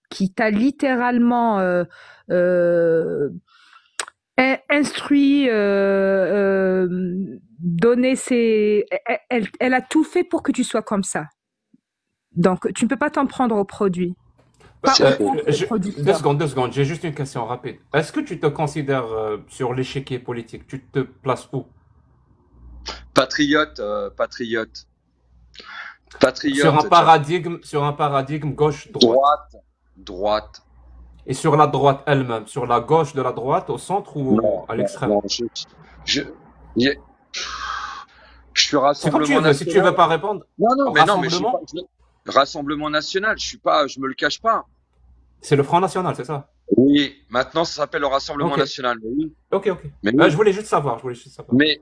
qui t'a littéralement instruit, donné elle a tout fait pour que tu sois comme ça. Donc, tu ne peux pas t'en prendre au produit. Deux secondes, j'ai juste une question rapide. Est-ce que tu te considères sur l'échiquier politique? Tu te places où? Patriote. Sur un paradigme gauche-droite. Droite. Et sur la droite elle-même, sur la gauche de la droite, au centre ou à l'extrême? Non, je suis Rassemblement National. Si tu veux pas répondre. Rassemblement National, je me le cache pas. C'est le Front National, c'est ça? Oui, maintenant ça s'appelle le Rassemblement National. Oui. Ok. Mais je voulais juste savoir. Mais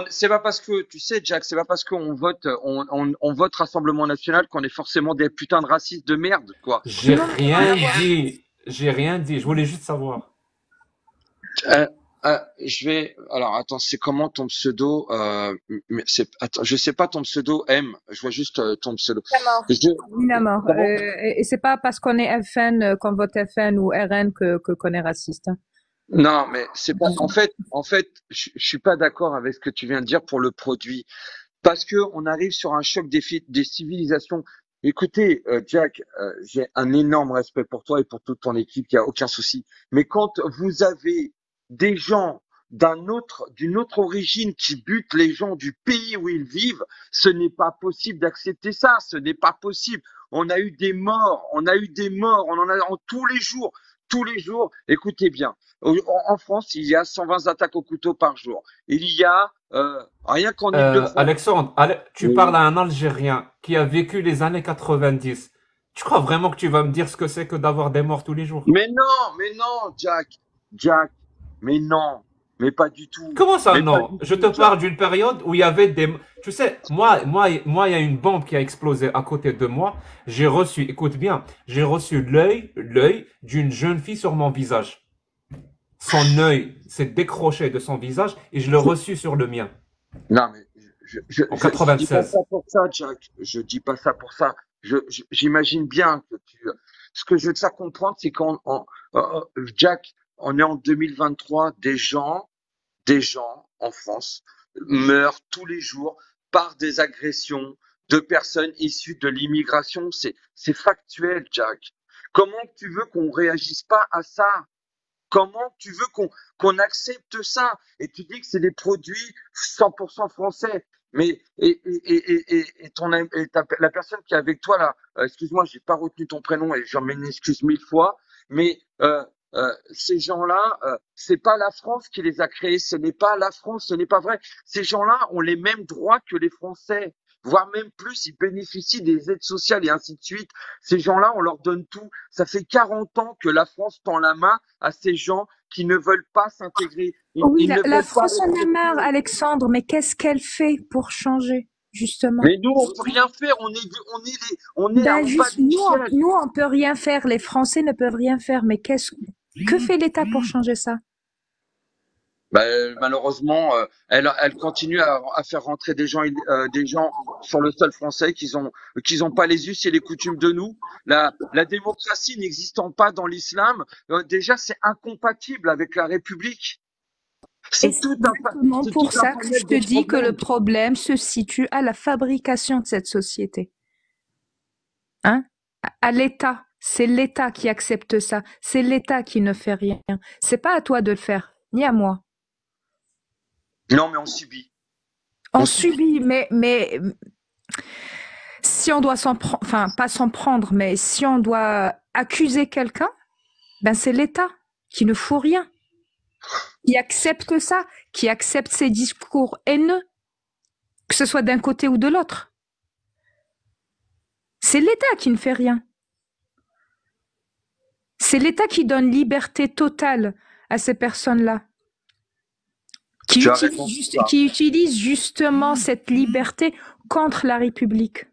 c'est pas parce que, tu sais, Jack, c'est pas parce qu'on vote, on vote Rassemblement National qu'on est forcément des putains de racistes de merde, quoi. J'ai rien dit. Je voulais juste savoir. Alors, attends, c'est comment ton pseudo? Attends, je sais pas ton pseudo M. Je vois juste ton pseudo. Minamor. Et c'est pas parce qu'on est FN, qu'on vote FN ou RN qu'on est raciste. Hein. Non, mais c'est pas. En fait, je suis pas d'accord avec ce que tu viens de dire pour le produit, parce que on arrive sur un choc des civilisations. Écoutez, Jack, j'ai un énorme respect pour toi et pour toute ton équipe, il y a aucun souci. Mais quand vous avez des gens d'une autre origine qui butent les gens du pays où ils vivent, ce n'est pas possible d'accepter ça. Ce n'est pas possible. On a eu des morts, on en a tous les jours. Écoutez bien. En France, il y a 120 attaques au couteau par jour. Il y a rien qu'en Île-de-France. Alexandre, tu parles à un Algérien qui a vécu les années 90. Tu crois vraiment que tu vas me dire ce que c'est que d'avoir des morts tous les jours? Mais non, Jack, mais non, mais pas du tout. Comment ça, non? Je te parle d'une période où il y avait des... Tu sais, moi, il y a une bombe qui a explosé à côté de moi. Écoute bien, j'ai reçu l'œil d'une jeune fille sur mon visage. Son œil s'est décroché de son visage et je l'ai reçu sur le mien. Non, mais en je dis pas 96. ça pour ça, Jack. Je dis pas ça pour ça. J'imagine bien que ce que je veux te faire comprendre, c'est Jack, on est en 2023, des gens en France meurent tous les jours par des agressions de personnes issues de l'immigration. C'est factuel, Jack. Comment tu veux qu'on réagisse pas à ça? Comment tu veux qu'on accepte ça? Et tu dis que c'est des produits 100% français. Mais la personne qui est avec toi là, excuse-moi, j'ai pas retenu ton prénom et j'en m'excuse mille fois. Mais ces gens-là, c'est pas la France qui les a créés. Ce n'est pas la France, ce n'est pas vrai. Ces gens-là ont les mêmes droits que les Français, voire même plus. Ils bénéficient des aides sociales et ainsi de suite. Ces gens-là, on leur donne tout. Ça fait 40 ans que la France tend la main à ces gens qui ne veulent pas s'intégrer. Oui, Ils ne la veulent pas France en a respecter. marre, Alexandre, mais qu'est-ce qu'elle fait pour changer, justement? Mais nous, on peut rien faire. On est Ben en bas juste, de l'échelle. nous, on peut rien faire. Les Français ne peuvent rien faire. Mais que fait l'État pour changer ça? Malheureusement, elle continue à faire rentrer des gens sur le sol français qu'ils ont pas les us et les coutumes de nous. La démocratie n'existant pas dans l'islam, déjà c'est incompatible avec la République. Et C'est c'est tout exactement c'est pour tout un ça que panel je te de dis que le problèmes. problème se situe à la fabrication de cette société. Hein? À l'État. C'est l'État qui accepte ça. C'est l'État qui ne fait rien. C'est pas à toi de le faire, ni à moi. Non, mais on subit. On On subit. subit, mais si on doit enfin, pas s'en prendre, mais si on doit accuser quelqu'un, ben c'est l'État qui ne fout rien, qui accepte ça, qui accepte ces discours haineux, que ce soit d'un côté ou de l'autre. C'est l'État qui ne fait rien. C'est l'État qui donne liberté totale à ces personnes-là, qui Tu as raison utilisent, sur ça. qui utilisent justement cette liberté contre la République.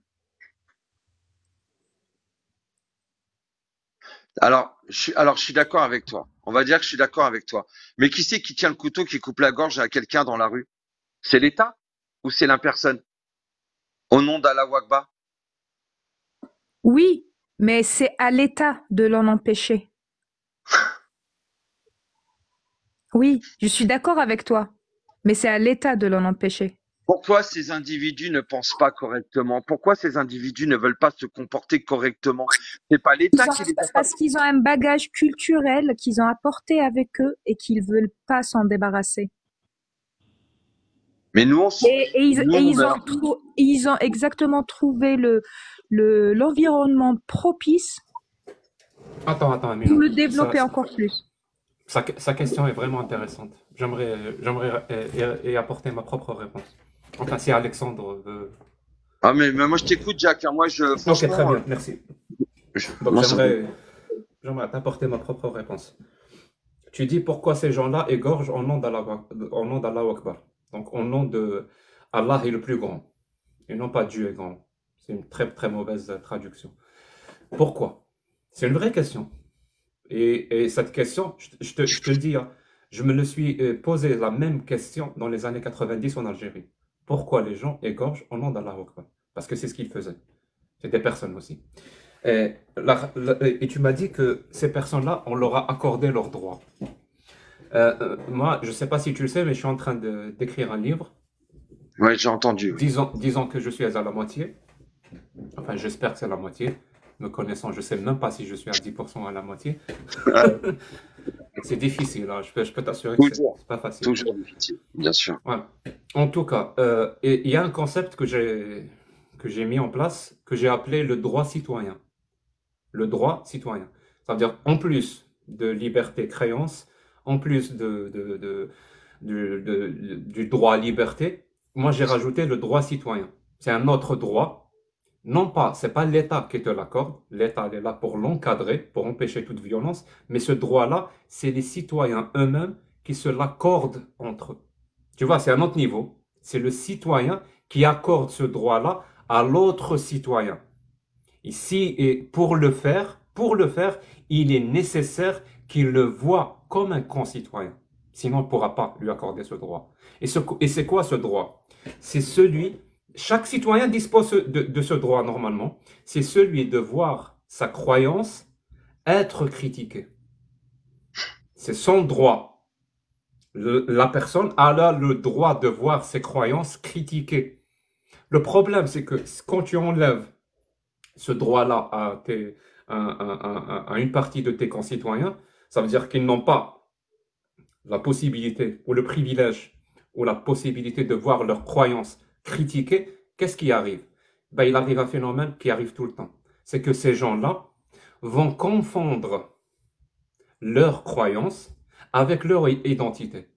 Alors, je suis d'accord avec toi. On va dire que je suis d'accord avec toi. Mais qui c'est qui tient le couteau qui coupe la gorge à quelqu'un dans la rue? C'est l'État ou c'est la personne? Au nom d'Allah Akbar? Oui, mais c'est à l'État de l'en empêcher. Oui, je suis d'accord avec toi, mais c'est à l'État de l'en empêcher. Pourquoi ces individus ne pensent pas correctement? Pourquoi ces individus ne veulent pas se comporter correctement? C'est pas l'État qui les a pas. Parce qu'ils ont un bagage culturel qu'ils ont apporté avec eux et qu'ils veulent pas s'en débarrasser. Mais nous, Et nous, on meurt. ils ont exactement trouvé l'environnement propice Attends, pour Amina. le développer encore plus. Sa question est vraiment intéressante. J'aimerais y apporter ma propre réponse. Enfin, si Alexandre veut. Ah, mais moi, je t'écoute, Jack. Hein. Moi, Ok, très franchement, bien, merci. Donc, moi, ça me- j'aimerais t'apporter ma propre réponse. Tu dis pourquoi ces gens-là égorgent au nom d'Allah Akbar. Donc, au nom de Allah est le plus grand. Et non pas Dieu est grand. C'est une très, très mauvaise traduction. Pourquoi? C'est une vraie question. Et cette question, je te le dis, hein, je me le suis posé la même question dans les années 90 en Algérie. Pourquoi les gens égorgent au nom d'Allah Akbar? Parce que c'est ce qu'ils faisaient. C'est des personnes aussi. Et tu m'as dit que ces personnes-là, on leur a accordé leurs droits. Moi, je ne sais pas si tu le sais, mais je suis en train d'écrire un livre. Ouais, j'ai entendu. Oui. Disons que je suis à la moitié. Enfin, j'espère que c'est la moitié. Me connaissant, je ne sais même pas si je suis à 10% à la moitié. C'est difficile, hein. Je peux t'assurer que Toujours, c'est pas facile. toujours difficile, bien sûr. Voilà. En tout cas, il y a un concept que j'ai mis en place, que j'ai appelé le droit citoyen. Le droit citoyen. Ça veut dire, en plus de liberté créance, en plus du droit à liberté, moi j'ai rajouté le droit citoyen. C'est un autre droit. Non pas, c'est pas l'État qui te l'accorde. L'État est là pour l'encadrer, pour empêcher toute violence. Mais ce droit-là, c'est les citoyens eux-mêmes qui se l'accordent entre eux. Tu vois, c'est un autre niveau. C'est le citoyen qui accorde ce droit-là à l'autre citoyen. Ici, et pour le faire, il est nécessaire qu'il le voie comme un concitoyen. Sinon, on ne pourra pas lui accorder ce droit. Et c'est quoi ce droit? C'est celui, chaque citoyen dispose de ce droit normalement, c'est celui de voir sa croyance être critiquée. C'est son droit. La personne a là le droit de voir ses croyances critiquées. Le problème, c'est que quand tu enlèves ce droit-là à une partie de tes concitoyens, ça veut dire qu'ils n'ont pas la possibilité ou le privilège ou la possibilité de voir leurs croyances critiquées. Qu'est-ce qui arrive? Ben, il arrive un phénomène qui arrive tout le temps. C'est que ces gens-là vont confondre leurs croyances avec leur identité.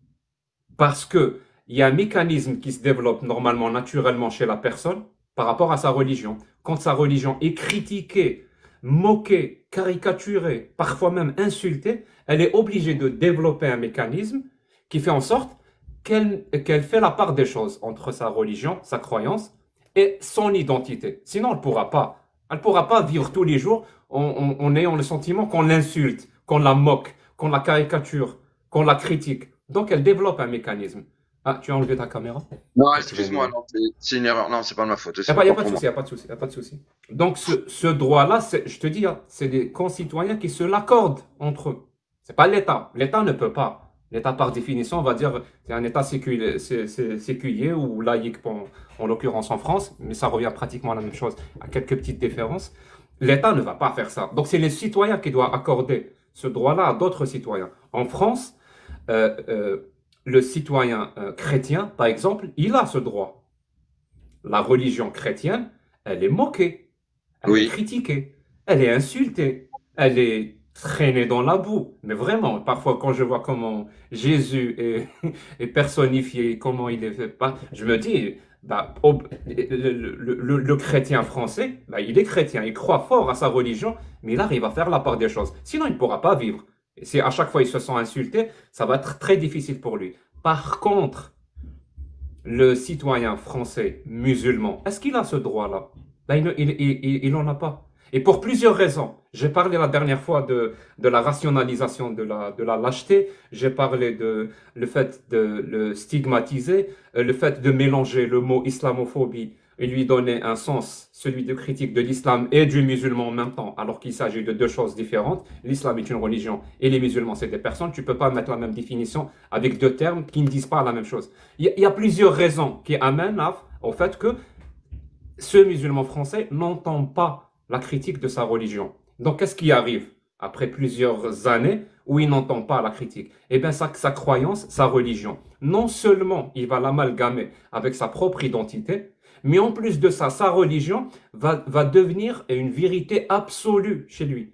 Parce que il y a un mécanisme qui se développe normalement, naturellement chez la personne par rapport à sa religion. Quand sa religion est critiquée, moquée, caricaturée, parfois même insultée, elle est obligée de développer un mécanisme qui fait en sorte qu'elle fait la part des choses entre sa religion, sa croyance et son identité. Sinon, elle ne pourra pas. Elle ne pourra pas vivre tous les jours en ayant le sentiment qu'on l'insulte, qu'on la moque, qu'on la caricature, qu'on la critique. Donc, elle développe un mécanisme. Ah, tu as enlevé ta caméra? Non, excuse-moi, non, c'est une erreur. Non, c'est pas de ma faute. Il n'y a pas de souci, il n'y a pas de souci, il n'y a pas de souci. Donc, ce droit-là, je te dis, hein, c'est des concitoyens qui se l'accordent entre eux. C'est pas l'État. L'État ne peut pas. L'État, par définition, on va dire, c'est un État séculier ou laïque, en l'occurrence en France, mais ça revient pratiquement à la même chose, à quelques petites différences. L'État ne va pas faire ça. Donc, c'est les citoyens qui doivent accorder ce droit-là à d'autres citoyens. En France, le citoyen chrétien, par exemple, il a ce droit. La religion chrétienne, elle est moquée, elle est critiquée, elle est insultée, elle est traînée dans la boue. Mais vraiment, parfois, quand je vois comment Jésus est personnifié, comment il est fait, je me dis, bah, le chrétien français, bah, il est chrétien, il croit fort à sa religion, mais il arrive à faire la part des choses. Sinon, il ne pourra pas vivre. Si à chaque fois il se sent insulté, ça va être très difficile pour lui. Par contre, le citoyen français musulman, est-ce qu'il a ce droit-là? Ben, il n'en a pas. Et pour plusieurs raisons. J'ai parlé la dernière fois de la rationalisation de la lâcheté. J'ai parlé de le fait de le stigmatiser, le fait de mélanger le mot islamophobie et lui donner un sens, celui de critique de l'islam et du musulman en même temps, alors qu'il s'agit de deux choses différentes. L'islam est une religion et les musulmans, c'est des personnes. Tu peux pas mettre la même définition avec deux termes qui ne disent pas la même chose. Il y a plusieurs raisons qui amènent au fait que ce musulman français n'entend pas la critique de sa religion. Donc, qu'est-ce qui arrive après plusieurs années où il n'entend pas la critique? Eh bien, sa croyance, sa religion, non seulement il va l'amalgamer avec sa propre identité, mais en plus de ça, sa religion va devenir une vérité absolue chez lui.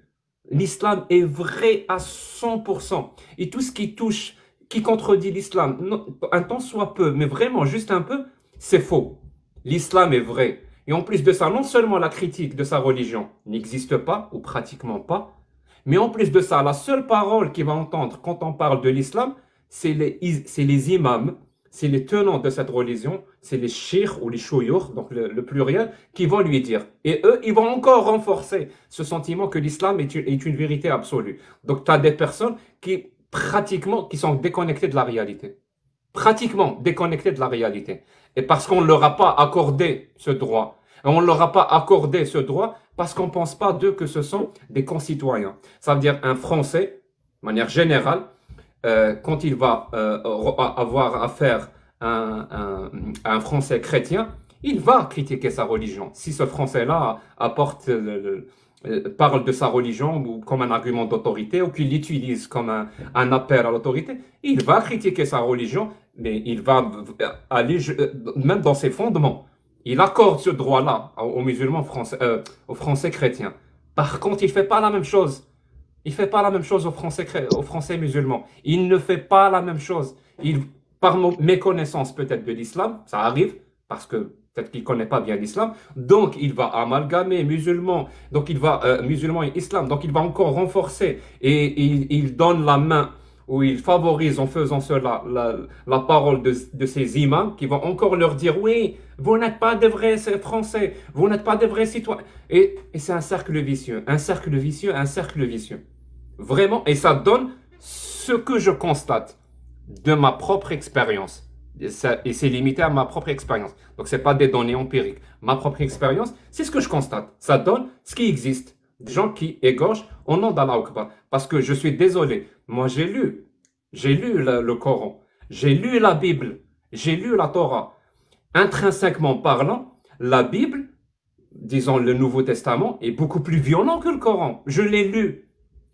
L'islam est vrai à 100%. Et tout ce qui touche, qui contredit l'islam, un tant soit peu, mais vraiment juste un peu, c'est faux. L'islam est vrai. Et en plus de ça, non seulement la critique de sa religion n'existe pas, ou pratiquement pas, mais en plus de ça, la seule parole qu'il va entendre quand on parle de l'islam, c'est les imams, c'est les tenants de cette religion, c'est les sheikhs ou les chouyours, donc le pluriel, qui vont lui dire. Et eux, ils vont encore renforcer ce sentiment que l'islam est une vérité absolue. Donc, tu as des personnes qui sont déconnectées de la réalité. Pratiquement déconnectées de la réalité. Et parce qu'on ne leur a pas accordé ce droit. Et on ne leur a pas accordé ce droit parce qu'on ne pense pas d'eux que ce sont des concitoyens. Ça veut dire un Français, de manière générale, quand il va avoir affaire à un Français chrétien, il va critiquer sa religion. Si ce Français-là parle de sa religion ou comme un argument d'autorité ou qu'il l'utilise comme un appel à l'autorité, il va critiquer sa religion, mais il va aller même dans ses fondements. Il accorde ce droit-là aux musulmans français, aux Français chrétiens. Par contre, il ne fait pas la même chose. Il ne fait pas la même chose aux Français musulmans. Il ne fait pas la même chose. Par méconnaissance peut-être de l'islam, ça arrive, parce que peut-être qu'il ne connaît pas bien l'islam, donc il va amalgamer musulmans, donc musulmans et islam, donc il va encore renforcer et il donne la main ou il favorise en faisant cela la parole de ces imams qui vont encore leur dire oui, vous n'êtes pas des vrais Français, vous n'êtes pas des vrais citoyens. Et c'est un cercle vicieux, un cercle vicieux, un cercle vicieux. Vraiment, et ça donne ce que je constate de ma propre expérience. Et c'est limité à ma propre expérience. Donc, ce n'est pas des données empiriques. Ma propre expérience, c'est ce que je constate. Ça donne ce qui existe. Des gens qui égorgent au nom d'Allah Akbar. Parce que je suis désolé. Moi, j'ai lu le Coran. J'ai lu la Bible. J'ai lu la Torah. Intrinsèquement parlant, la Bible, disons le Nouveau Testament, est beaucoup plus violent que le Coran. Je l'ai lu.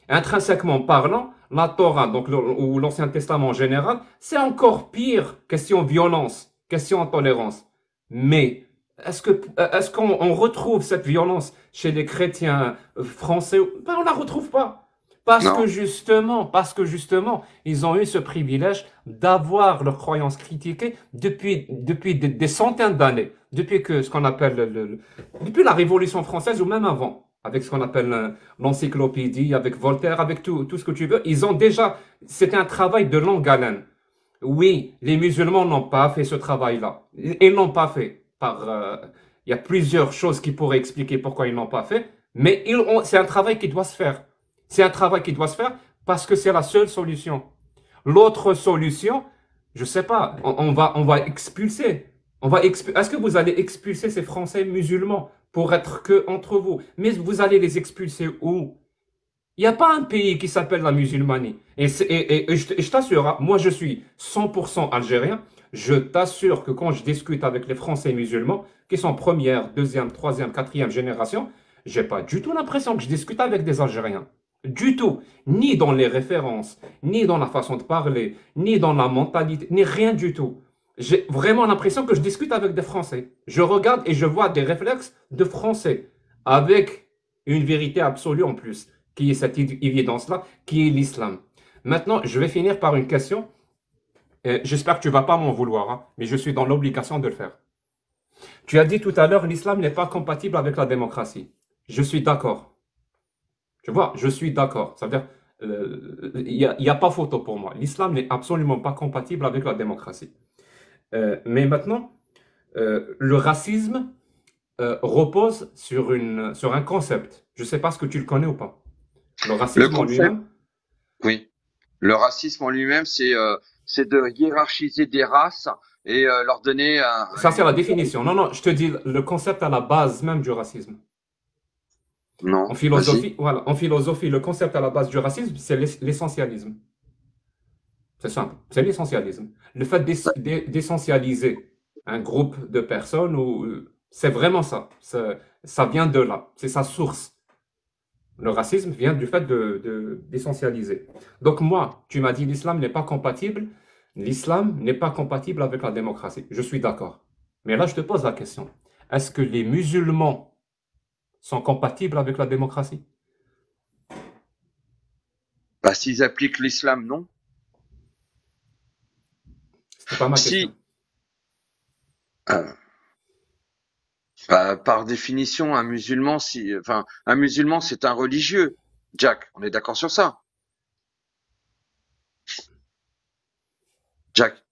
Intrinsèquement parlant, la Torah, donc ou l'Ancien Testament en général, c'est encore pire. Question violence, question intolérance. Mais est-ce qu'on retrouve cette violence chez les chrétiens français? Ben, on la retrouve pas. Parce Non. que justement, ils ont eu ce privilège d'avoir leurs croyances critiquées depuis des centaines d'années. Depuis que ce qu'on appelle depuis la Révolution française ou même avant. Avec ce qu'on appelle l'encyclopédie, avec Voltaire, avec tout ce que tu veux. Ils ont déjà, c'était un travail de longue haleine. Oui, les musulmans n'ont pas fait ce travail-là. Ils n'ont pas fait. Il y a plusieurs choses qui pourraient expliquer pourquoi ils n'ont pas fait, mais c'est un travail qui doit se faire. C'est un travail qui doit se faire parce que c'est la seule solution. L'autre solution, je sais pas, on va expulser. Est-ce que vous allez expulser ces Français musulmans pour être que entre vous? Mais vous allez les expulser où? Il n'y a pas un pays qui s'appelle la musulmanie. Et je t'assure, hein, moi je suis 100% algérien. Je t'assure que quand je discute avec les Français musulmans, qui sont première, deuxième, troisième, quatrième génération, j'ai pas du tout l'impression que je discute avec des Algériens. Du tout. Ni dans les références, ni dans la façon de parler, ni dans la mentalité, ni rien du tout. J'ai vraiment l'impression que je discute avec des Français. Je regarde et je vois des réflexes de Français avec une vérité absolue en plus, qui est cette évidence-là, qui est l'islam. Maintenant, je vais finir par une question. J'espère que tu ne vas pas m'en vouloir, hein, mais je suis dans l'obligation de le faire. Tu as dit tout à l'heure, l'islam n'est pas compatible avec la démocratie. Je suis d'accord. Tu vois, je suis d'accord. Ça veut dire, il n'y a pas photo pour moi. L'islam n'est absolument pas compatible avec la démocratie. Mais maintenant, le racisme repose sur un concept. Je ne sais pas ce que tu le connais ou pas. Le racisme en lui-même. Oui. Le racisme en lui-même, c'est de hiérarchiser des races et leur donner Ça, c'est la définition. Non, je te dis le concept à la base même du racisme. Non. En philosophie, voilà, en philosophie, le concept à la base du racisme, c'est l'essentialisme. C'est simple, c'est l'essentialisme. Le fait d'essentialiser un groupe de personnes, c'est vraiment ça. Ça vient de là, c'est sa source. Le racisme vient du fait d'essentialiser. Donc moi, tu m'as dit l'islam n'est pas compatible. L'islam n'est pas compatible avec la démocratie. Je suis d'accord. Mais là, je te pose la question. Est-ce que les musulmans sont compatibles avec la démocratie? Bah, s'ils appliquent l'islam, non. C'est pas ma question. Par définition, un musulman, un musulman, c'est un religieux. Jack, on est d'accord sur ça? Jack.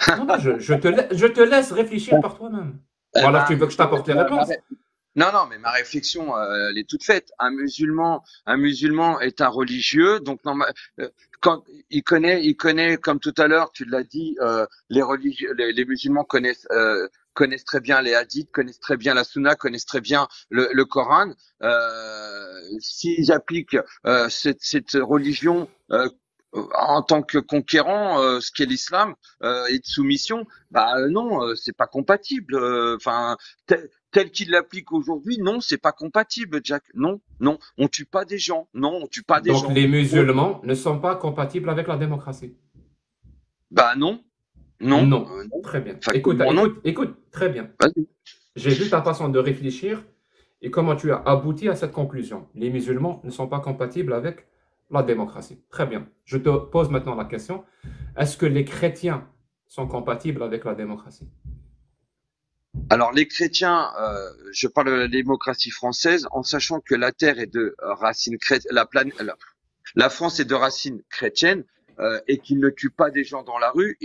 Non, je te laisse réfléchir par toi-même. Voilà, tu veux que je t'apporte les réponses? Non, mais ma réflexion, elle est toute faite. Un musulman est un religieux, donc quand il connaît, comme tout à l'heure, tu l'as dit, les musulmans connaissent très bien les hadiths, connaissent très bien la sunna, connaissent très bien le Coran. S'ils appliquent cette religion en tant que conquérant, ce qu'est l'islam et de soumission, non, c'est pas compatible. Enfin, tel qu'il l'applique aujourd'hui, non, c'est pas compatible, Jack. Non, on tue pas des gens. Non, on tue pas des gens. Donc les musulmans ne sont pas compatibles avec la démocratie. Non. Très bien. Enfin, Écoute, très bien. Vas-y. J'ai vu ta façon de réfléchir et comment tu as abouti à cette conclusion. Les musulmans ne sont pas compatibles avec la démocratie. Très bien. Je te pose maintenant la question. Est-ce que les chrétiens sont compatibles avec la démocratie? Alors les chrétiens, je parle de la démocratie française, en sachant que la terre est de racines chrétiennes, la France est de racines chrétiennes et qu'ils ne tuent pas des gens dans la rue.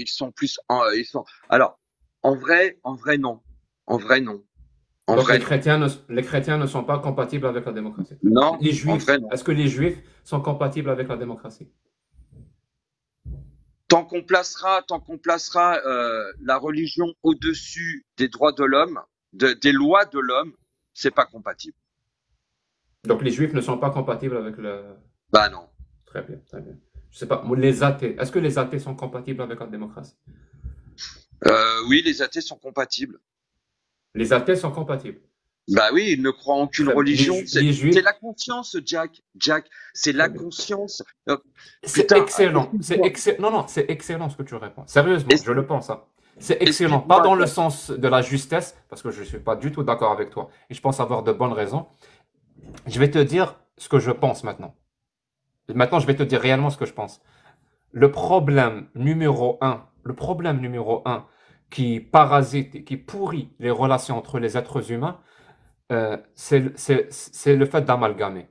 Alors en vrai non, Donc les chrétiens ne sont pas compatibles avec la démocratie. Non. Les juifs, est-ce que les juifs sont compatibles avec la démocratie? tant qu'on placera la religion au-dessus des droits de l'homme, des lois de l'homme, c'est pas compatible. Donc les juifs ne sont pas compatibles avec le... Bah non. Très bien, très bien. Je sais pas, les athées, est-ce que les athées sont compatibles avec la démocratie? Oui, les athées sont compatibles. Les athées sont compatibles. Bah oui, ils ne croient en aucune Très bien. religion. Les C'est juifs, la conscience, Jack. Jack, c'est très la bien. conscience. C'est Putain, excellent. C'est excuse-moi. excellent. Non, non, c'est excellent ce que tu réponds. Sérieusement, je le pense, hein. C'est excellent. Pas Excuse-moi, dans le Jack. sens de la justesse, parce que je ne suis pas du tout d'accord avec toi. Et je pense avoir de bonnes raisons. Je vais te dire ce que je pense maintenant. Maintenant, je vais te dire réellement ce que je pense. Le problème numéro un qui parasite et qui pourrit les relations entre les êtres humains, c'est le fait d'amalgamer.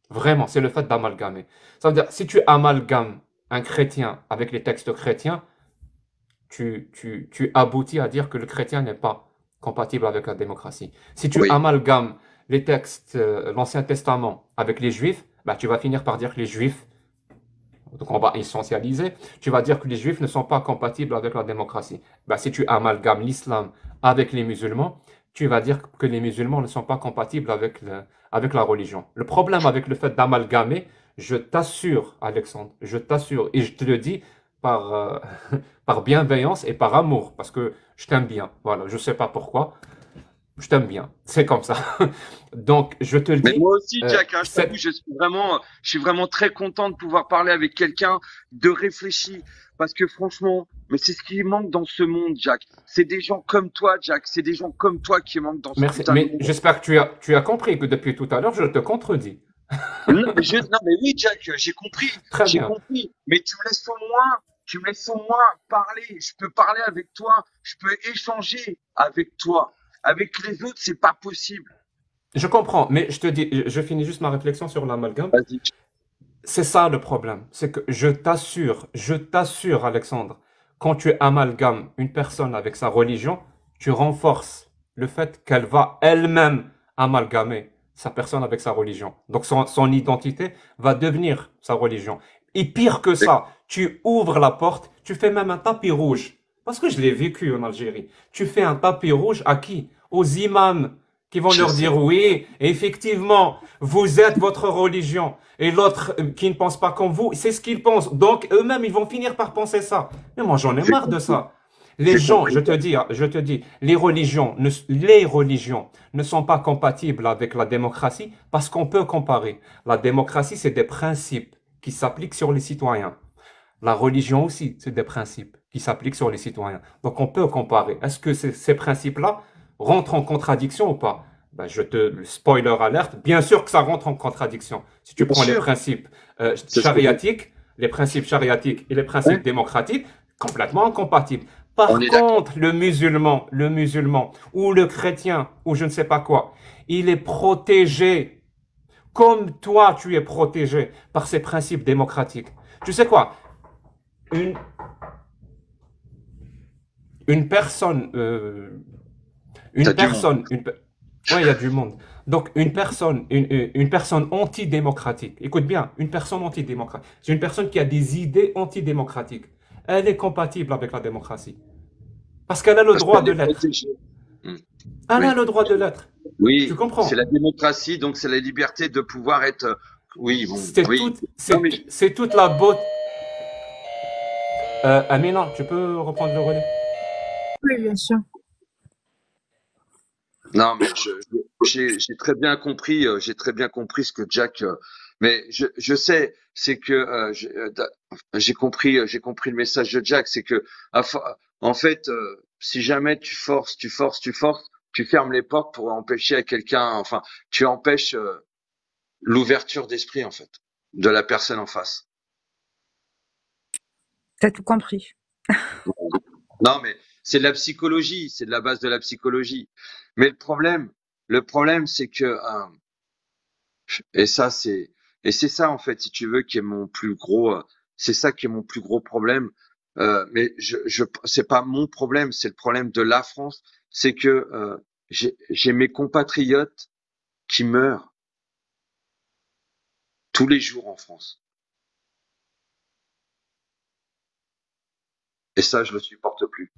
Vraiment, c'est le fait d'amalgamer. Ça veut dire, si tu amalgames un chrétien avec les textes chrétiens, tu aboutis à dire que le chrétien n'est pas compatible avec la démocratie. Si tu Oui. amalgames les textes, l'Ancien Testament avec les Juifs, bah, tu vas finir par dire que les Juifs, donc on va essentialiser, tu vas dire que les Juifs ne sont pas compatibles avec la démocratie. Bah, si tu amalgames l'islam avec les musulmans, tu vas dire que les musulmans ne sont pas compatibles avec la religion. Le problème avec le fait d'amalgamer, je t'assure, Alexandre, je t'assure, et je te le dis par, par bienveillance et par amour, parce que je t'aime bien. Voilà, je ne sais pas pourquoi, je t'aime bien. C'est comme ça. Donc, je te le Mais dis, moi aussi, Jack, hein, je t'avoue, cette... je suis vraiment très content de pouvoir parler avec quelqu'un de réfléchi. Parce que franchement, mais c'est ce qui manque dans ce monde, Jack. C'est des gens comme toi, Jack. C'est des gens comme toi qui manquent dans ce Merci. putain de Mais monde. j'espère que tu as compris que depuis tout à l'heure, je te contredis. Non, mais oui, Jack, j'ai compris. Très J'ai bien. compris. Mais tu me laisses au moins parler. Je peux parler avec toi. Je peux échanger avec toi. Avec les autres, c'est pas possible. Je comprends, mais je te dis, je finis juste ma réflexion sur l'amalgame. Vas-y. C'est ça le problème. C'est que je t'assure, Alexandre, quand tu amalgames une personne avec sa religion, tu renforces le fait qu'elle va elle-même amalgamer sa personne avec sa religion. Donc son identité va devenir sa religion. Et pire que ça, tu ouvres la porte, tu fais même un tapis rouge. Parce que je l'ai vécu en Algérie. Tu fais un tapis rouge à qui? Aux imams qui vont Je leur sais. dire oui, effectivement, vous êtes votre religion. Et l'autre qui ne pense pas comme vous, c'est ce qu'ils pensent. Donc eux-mêmes, ils vont finir par penser ça. Mais moi, j'en ai J'ai marre de compris. ça. Les J'ai gens, compris. je te dis, les religions ne sont pas compatibles avec la démocratie parce qu'on peut comparer. La démocratie, c'est des principes qui s'appliquent sur les citoyens. La religion aussi, c'est des principes qui s'appliquent sur les citoyens. Donc on peut comparer. Est-ce que ces principes-là rentrent en contradiction ou pas? Ben, je te spoiler alerte, bien sûr que ça rentre en contradiction. Si tu Bien prends sûr. C'est ce que je... les principes chariatiques et les Ouais, principes démocratiques, complètement incompatibles. on Par est d'accord. contre, le musulman ou le chrétien ou je ne sais pas quoi, il est protégé comme toi tu es protégé par ces principes démocratiques. Tu sais quoi? Une, une personne, T'as une du monde. personne, une, pe- ouais, il y a du monde. Donc, une personne antidémocratique, écoute bien, une personne antidémocratique, c'est une personne qui a des idées antidémocratiques. Elle est compatible avec la démocratie. Parce qu'elle a le Parce droit qu'elle de est l'être. protégée. Hmm. Elle a Oui. le droit de l'être. Tu Oui. C'est comprends? la démocratie, donc c'est la liberté de pouvoir être. Oui, bon. C'est Oui. toute, Non, mais c'est toute la beauté. Amina, tu peux reprendre le relais? Oui, bien sûr. non, mais j'ai très bien compris. J'ai très bien compris ce que Jack. Mais je sais, c'est que j'ai compris le message de Jack, c'est que en fait, si jamais tu fermes les portes pour empêcher à quelqu'un. Enfin, tu empêches l'ouverture d'esprit en fait de la personne en face. T'as tout compris. Non, mais c'est de la psychologie, c'est de la base de la psychologie. Mais le problème, c'est que et ça c'est et c'est ça en fait, si tu veux, qui est mon plus gros, c'est ça qui est mon plus gros problème. Mais c'est pas mon problème, c'est le problème de la France, c'est que j'ai mes compatriotes qui meurent tous les jours en France. Et ça, je le supporte plus.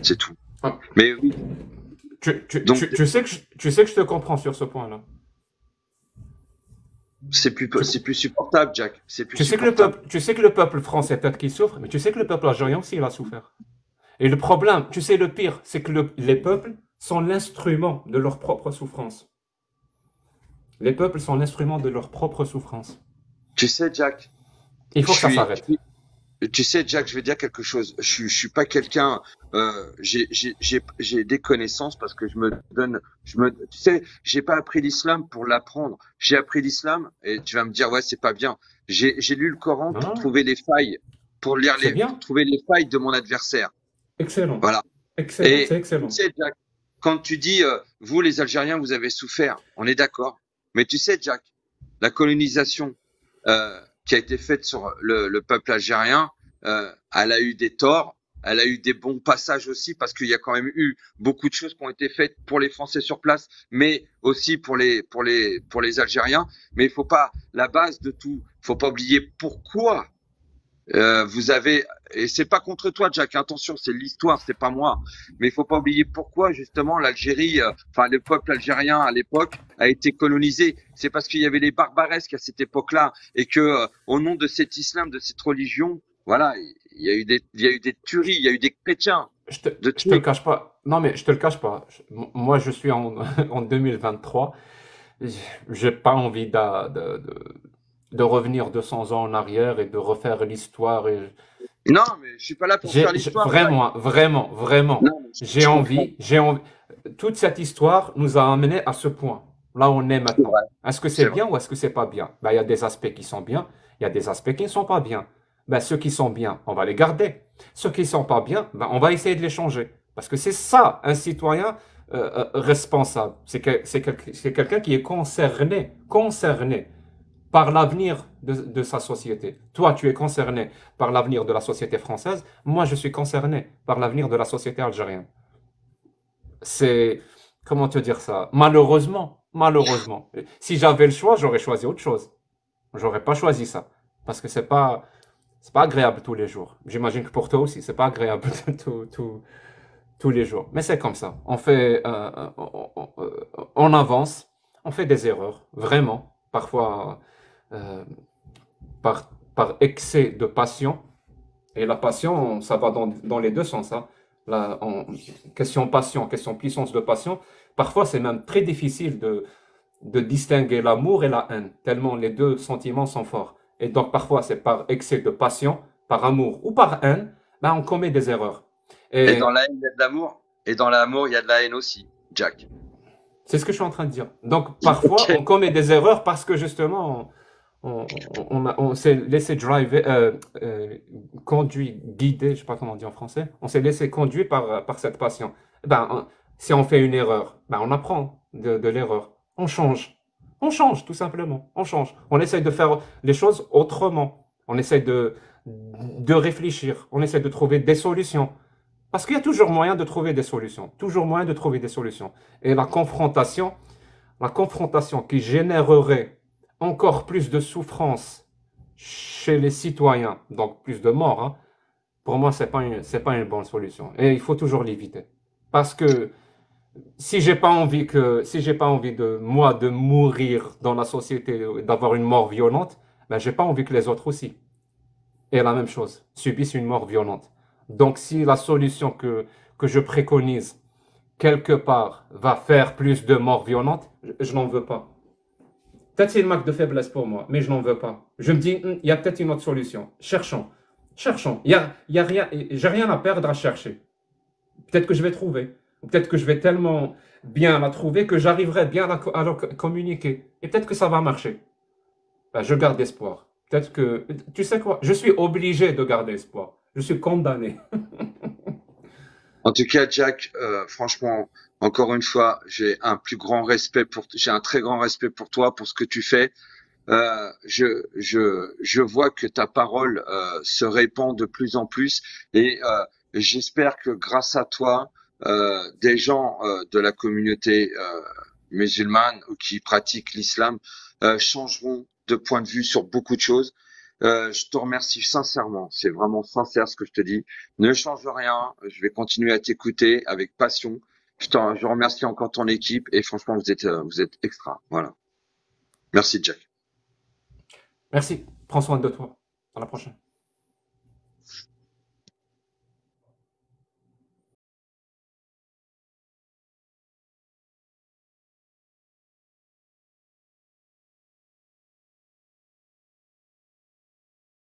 C'est tout. Ah, Mais oui, donc tu sais que tu sais que je te comprends sur ce point-là. Tu, c'est plus supportable, Jack. C'est plus supportable. tu sais que le peuple français peut-être qu'il souffre, mais tu sais que le peuple algérien aussi il a souffert. Et le problème, tu sais le pire, c'est que les peuples sont l'instrument de leur propre souffrance. Les peuples sont l'instrument de leur propre souffrance. Tu sais, Jack, Il je faut que ça suis, s'arrête. tu sais, Jack, je vais dire quelque chose. Je suis pas quelqu'un. J'ai des connaissances parce que tu sais, j'ai pas appris l'islam pour l'apprendre. J'ai appris l'islam et tu vas me dire ouais, c'est pas bien. J'ai lu le Coran Non, pour non, trouver les failles, c'est pour bien. trouver les failles de mon adversaire. Excellent. Voilà. Excellent, Et c'est tu excellent. sais, Jack, quand tu dis vous les Algériens, vous avez souffert, on est d'accord. Mais tu sais, Jack, la colonisation qui a été faite sur le peuple algérien, elle a eu des torts, elle a eu des bons passages aussi, parce qu'il y a quand même eu beaucoup de choses qui ont été faites pour les Français sur place, mais aussi pour les Algériens. Mais il faut pas, la base de tout, faut pas oublier pourquoi vous avez, et c'est pas contre toi, Jack, attention, c'est l'histoire, c'est pas moi. Mais il faut pas oublier pourquoi justement l'Algérie, enfin le peuple algérien à l'époque a été colonisé. C'est parce qu'il y avait les barbaresques à cette époque-là et que au nom de cet islam, de cette religion, voilà, il y a eu des tueries, il y a eu des chrétiens de Je te le tuer. cache pas. Non, mais je te le cache pas. Moi, je suis en 2023. J'ai pas envie de revenir 200 ans en arrière et de refaire l'histoire. Non, mais je suis pas là pour faire l'histoire, Jack. Vraiment, Non, mais je comprends. j'ai envie. Toute cette histoire nous a amenés à ce point. Là, on est C'est vrai, maintenant. Est-ce que c'est c'est vrai. bien ou est-ce que c'est pas bien? Ben, il y a des aspects qui sont bien, il y a des aspects qui ne sont pas bien. Ben, ceux qui sont bien, on va les garder. Ceux qui ne sont pas bien, ben, on va essayer de les changer. Parce que c'est ça, un citoyen responsable. C'est quelqu'un qui est concerné par l'avenir de sa société. Toi, tu es concerné par l'avenir de la société française. Moi, je suis concerné par l'avenir de la société algérienne. C'est, comment te dire ça? Malheureusement. Si j'avais le choix, j'aurais choisi autre chose. J'aurais pas choisi ça. Parce que c'est pas agréable tous les jours. J'imagine que pour toi aussi, c'est pas agréable tous les jours. Mais c'est comme ça. On avance, on fait des erreurs, vraiment. Parfois, euh, par excès de passion. Et la passion, ça va dans les deux sens, hein. Question passion, question puissance de passion. Parfois, c'est même très difficile de distinguer l'amour et la haine, tellement les deux sentiments sont forts. Et donc, parfois, c'est par excès de passion, par amour ou par haine, ben, on commet des erreurs. Et dans Et la haine, il y a de l'amour. Et dans l'amour, il y a de la haine aussi, Jack. c'est ce que je suis en train de dire. Donc, parfois, Ok. on commet des erreurs parce que justement, on s'est laissé conduit, guidé, je sais pas comment on dit en français, on s'est laissé conduire par cette passion. Ben, si on fait une erreur, ben, on apprend de l'erreur. On change. On change, tout simplement. On change. On essaye de faire les choses autrement. On essaye de réfléchir. On essaie de trouver des solutions. Parce qu'il y a toujours moyen de trouver des solutions. Toujours moyen de trouver des solutions. Et la confrontation qui générerait encore plus de souffrance chez les citoyens, donc plus de morts, hein, pour moi, c'est pas une bonne solution. Et il faut toujours l'éviter. Parce que si j'ai pas envie de, moi, de mourir dans la société, d'avoir une mort violente, ben, j'ai pas envie que les autres aussi aient la même chose, subissent une mort violente. Donc, si la solution que je préconise, quelque part, va faire plus de morts violentes, je n'en veux pas. Peut-être c'est une marque de faiblesse pour moi, mais je n'en veux pas. Je me dis, il y a peut-être une autre solution. Cherchons. Il y a rien, j'ai rien à perdre à chercher. Peut-être que je vais trouver. Ou peut-être que je vais tellement bien la trouver que j'arriverai bien à la communiquer. Et peut-être que ça va marcher. Ben, je garde espoir. Peut-être que, tu sais quoi, je suis obligé de garder espoir. Je suis condamné. En tout cas, Jack, franchement, encore une fois, j'ai un très grand respect pour toi, pour ce que tu fais. Je vois que ta parole se répand de plus en plus et j'espère que grâce à toi, des gens de la communauté musulmane ou qui pratiquent l'islam changeront de point de vue sur beaucoup de choses. Je te remercie sincèrement. C'est vraiment sincère ce que je te dis. Ne change rien. Je vais continuer à t'écouter avec passion. Je remercie encore ton équipe et franchement, vous êtes extra. Voilà. Merci, Jack. Merci. Prends soin de toi. À la prochaine.